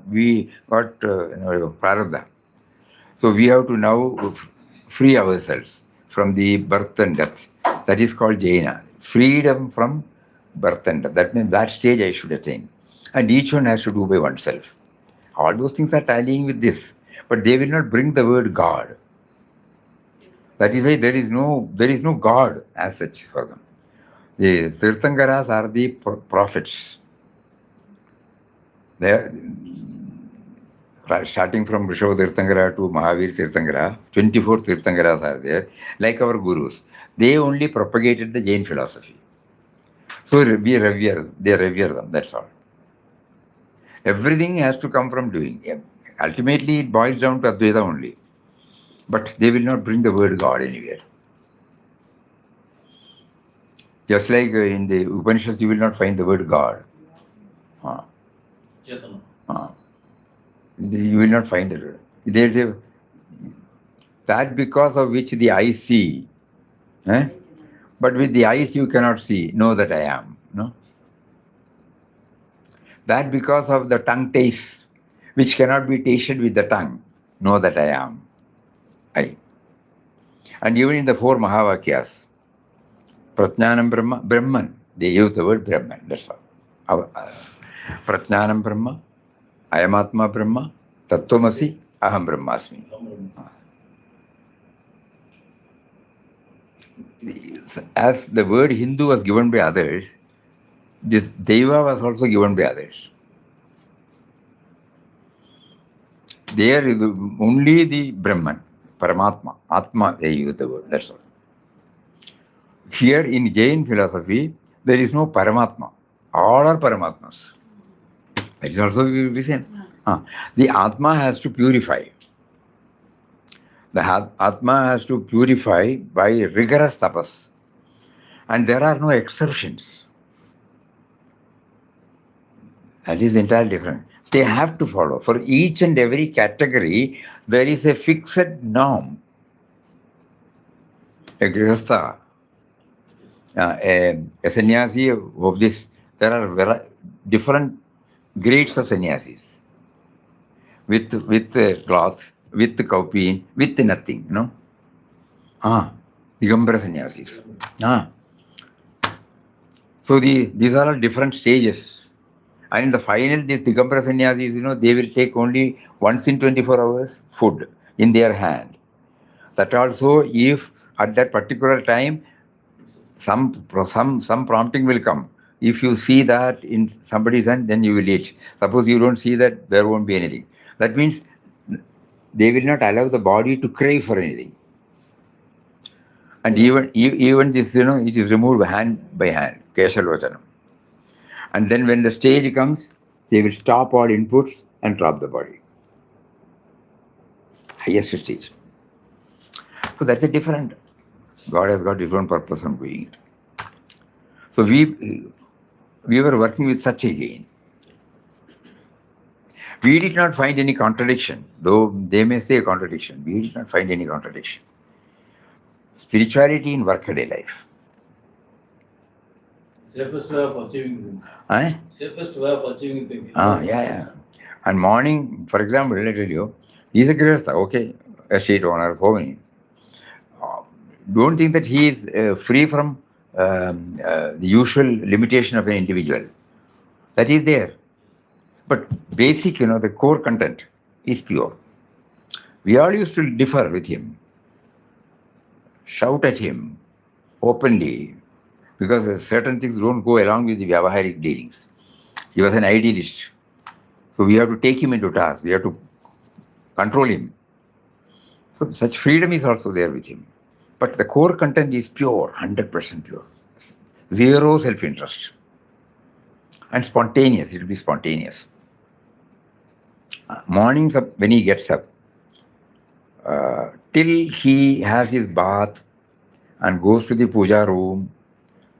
prarabdha. So we have to now free ourselves from the birth and death. That is called Jaina. Freedom from birth and death. That means that stage I should attain. And each one has to do by oneself. All those things are tallying with this. But they will not bring the word God. That is why there is no God as such for them. The Tirthankaras are the prophets. They are, starting from Rishabha Tirthankara to Mahavir Tirthankara, 24 Tirthankaras are there, like our gurus. They only propagated the Jain philosophy. So they revere them, that's all. Everything has to come from doing. Ultimately, it boils down to Advaita only. But they will not bring the word God anywhere. Just like in the Upanishads, you will not find the word God. Chetana. You will not find it. There's a that because of which the eyes see. But with the eyes you cannot see, know that I am. No? That because of the tongue tastes, which cannot be tasted with the tongue, know that I am. I. And even in the 4 Mahavakyas, Pratnanam Brahma, Brahman, they use the word Brahman, that's all. Pratnanam Brahma, Ayamatma Brahma, Tattvamasi, Aham Brahmasmi. As the word Hindu was given by others, this Deva was also given by others. There is only the Brahman, Paramatma, Atma, they use the word, that's all. Here in Jain philosophy, there is no Paramatma. All are Paramatmas. That is also the same. The Atma has to purify. The Atma has to purify by rigorous tapas. And there are no exceptions. That is entirely different. They have to follow. For each and every category, there is a fixed norm. A grihastha, a sannyasi of this, there are different grades of sannyasis. With cloth, with kaupin, with nothing, no? Digambara sannyasis. So these are all different stages. And in the final, these Digambara sannyasis, they will take only once in 24 hours food in their hand. That also if at that particular time some prompting will come. If you see that in somebody's hand, then you will eat. Suppose you don't see that, there won't be anything. That means they will not allow the body to crave for anything. And even this, it is removed hand by hand, keshalvachanam. And then when the stage comes, they will stop all inputs and drop the body. Highest stage. So that's a different. God has got his own purpose on doing it. So we were working with such a Jain. We did not find any contradiction, though they may say a contradiction. We did not find any contradiction. Spirituality in workaday life. Safest way of achieving things. Eh? Safest way of achieving things. Yeah. And morning, for example, let me tell you, he's a grihastha, okay, estate owner, home. Don't think that he is free from the usual limitation of an individual. That is there. But basic, the core content is pure. We all used to differ with him, shout at him openly, because certain things don't go along with the vyavaharic dealings. He was an idealist. So we have to take him into task. We have to control him. So such freedom is also there with him. But the core content is pure, 100% pure. Zero self-interest. And spontaneous, it will be spontaneous. Mornings up, when he gets up, till he has his bath and goes to the puja room,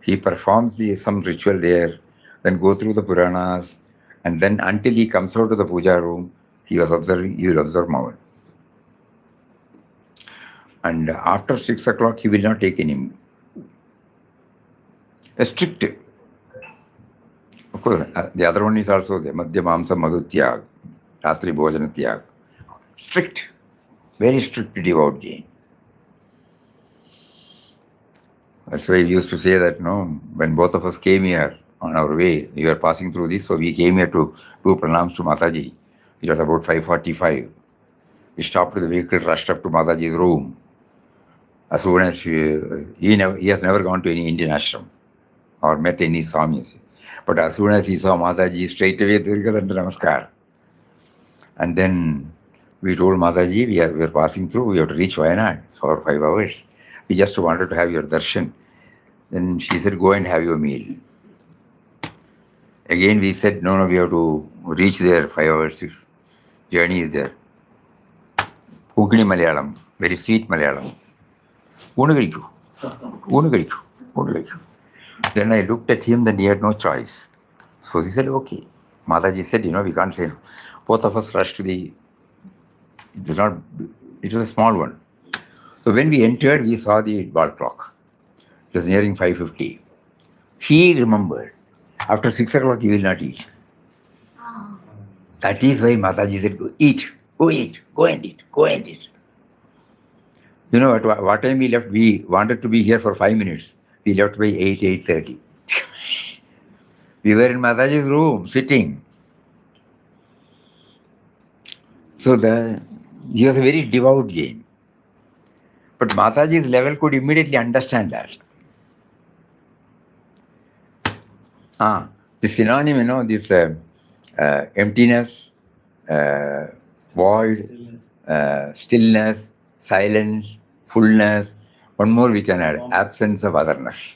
he performs some ritual there, then go through the Puranas, and then until he comes out of the puja room, he will observe Mavan. And after 6 o'clock, he will not take any. Strict. Of course, the other one is also the Madhya Mamsa Madhu Tyag, Ratri Bhojana Tyag. Strict. Very strict devout Jain. That's why we used to say that, when both of us came here on our way, we were passing through this, so we came here to do pranams to Mataji. It was about 5:45. We stopped the vehicle, rushed up to Mataji's room. As soon as he has never gone to any Indian ashram or met any Swamis. But as soon as he saw Mataji, straight away, Dirghadanda Namaskar. And then we told Mataji, we are passing through, we have to reach Wayanad for 5 hours. We just wanted to have your darshan. Then she said, go and have your meal. Again we said, no, we have to reach there 5 hours. Journey is there. Konkani Malayalam, very sweet Malayalam. Then I looked at him, then he had no choice. So he said, okay. Mataji said, we can't say no. Both of us rushed to it was a small one. So when we entered, we saw the wall clock. It was nearing 5:50. He remembered, after 6 o'clock, he will not eat. That is why Mataji said, go eat, go eat, go and eat, go and eat. At what time we left? We wanted to be here for 5 minutes. We left by 8:30. We were in Mataji's room, sitting. So he was a very devout Jain. But Mataji's level could immediately understand that. The synonym, this emptiness, void, stillness, silence, fullness. One more we can add, absence of otherness.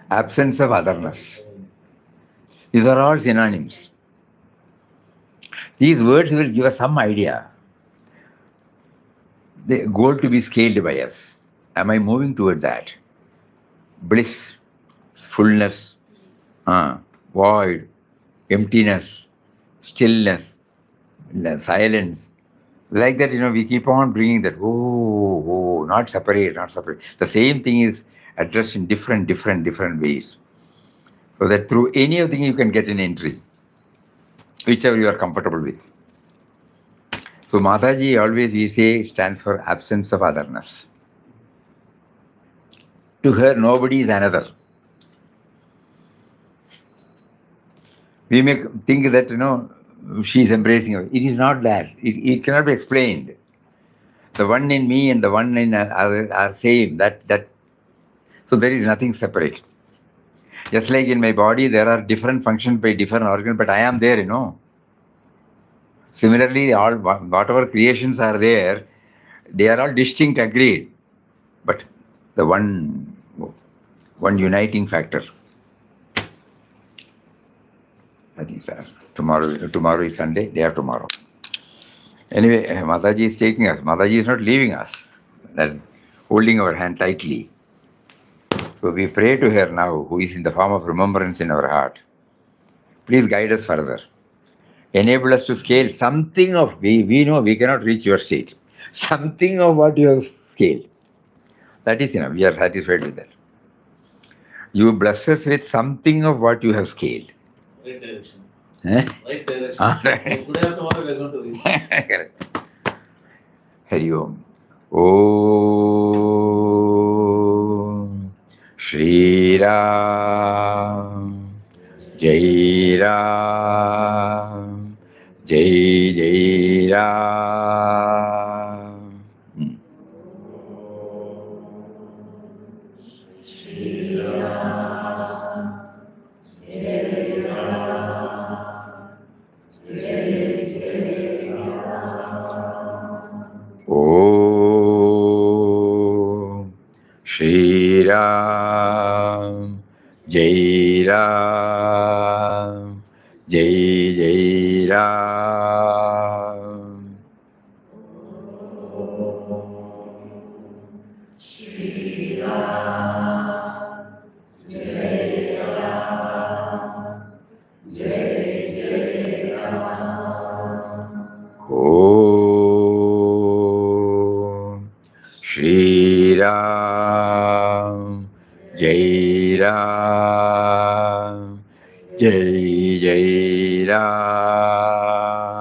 Absence of otherness. These are all synonyms. These words will give us some idea. The goal to be scaled by us. Am I moving toward that? Bliss, fullness, void, emptiness, stillness, silence. Like that, we keep on bringing that, not separate, not separate. The same thing is addressed in different ways. So that through any of them you can get an entry, whichever you are comfortable with. So Mataji always, we say, stands for absence of otherness. To her, nobody is another. We may think that, she is embracing her. It is not that. It cannot be explained. The one in me and the one in others are same. That So there is nothing separate. Just like in my body, there are different functions by different organs, but I am there, you know. Similarly, all whatever creations are there, they are all distinct, agreed, but the one uniting factor. I think, sir. Tomorrow is Sunday, day after tomorrow. Anyway, Mataji is taking us. Mataji is not leaving us. That's holding our hand tightly. So we pray to her now, who is in the form of remembrance in our heart. Please guide us further. Enable us to scale something of, we know we cannot reach your state. Something of what you have scaled. That is enough. We are satisfied with that. You bless us with something of what you have scaled. Right direction. Eh? Right direction. Ah, right. Today or tomorrow we are going to reach. Correct. Hari Om. Om Shri Ram Jai Ram Jai Jai Ram. Om Shri Ram Jai Ram Jai Jai Ram. Om Shri Ram Jai Ram Jai Jai Ram.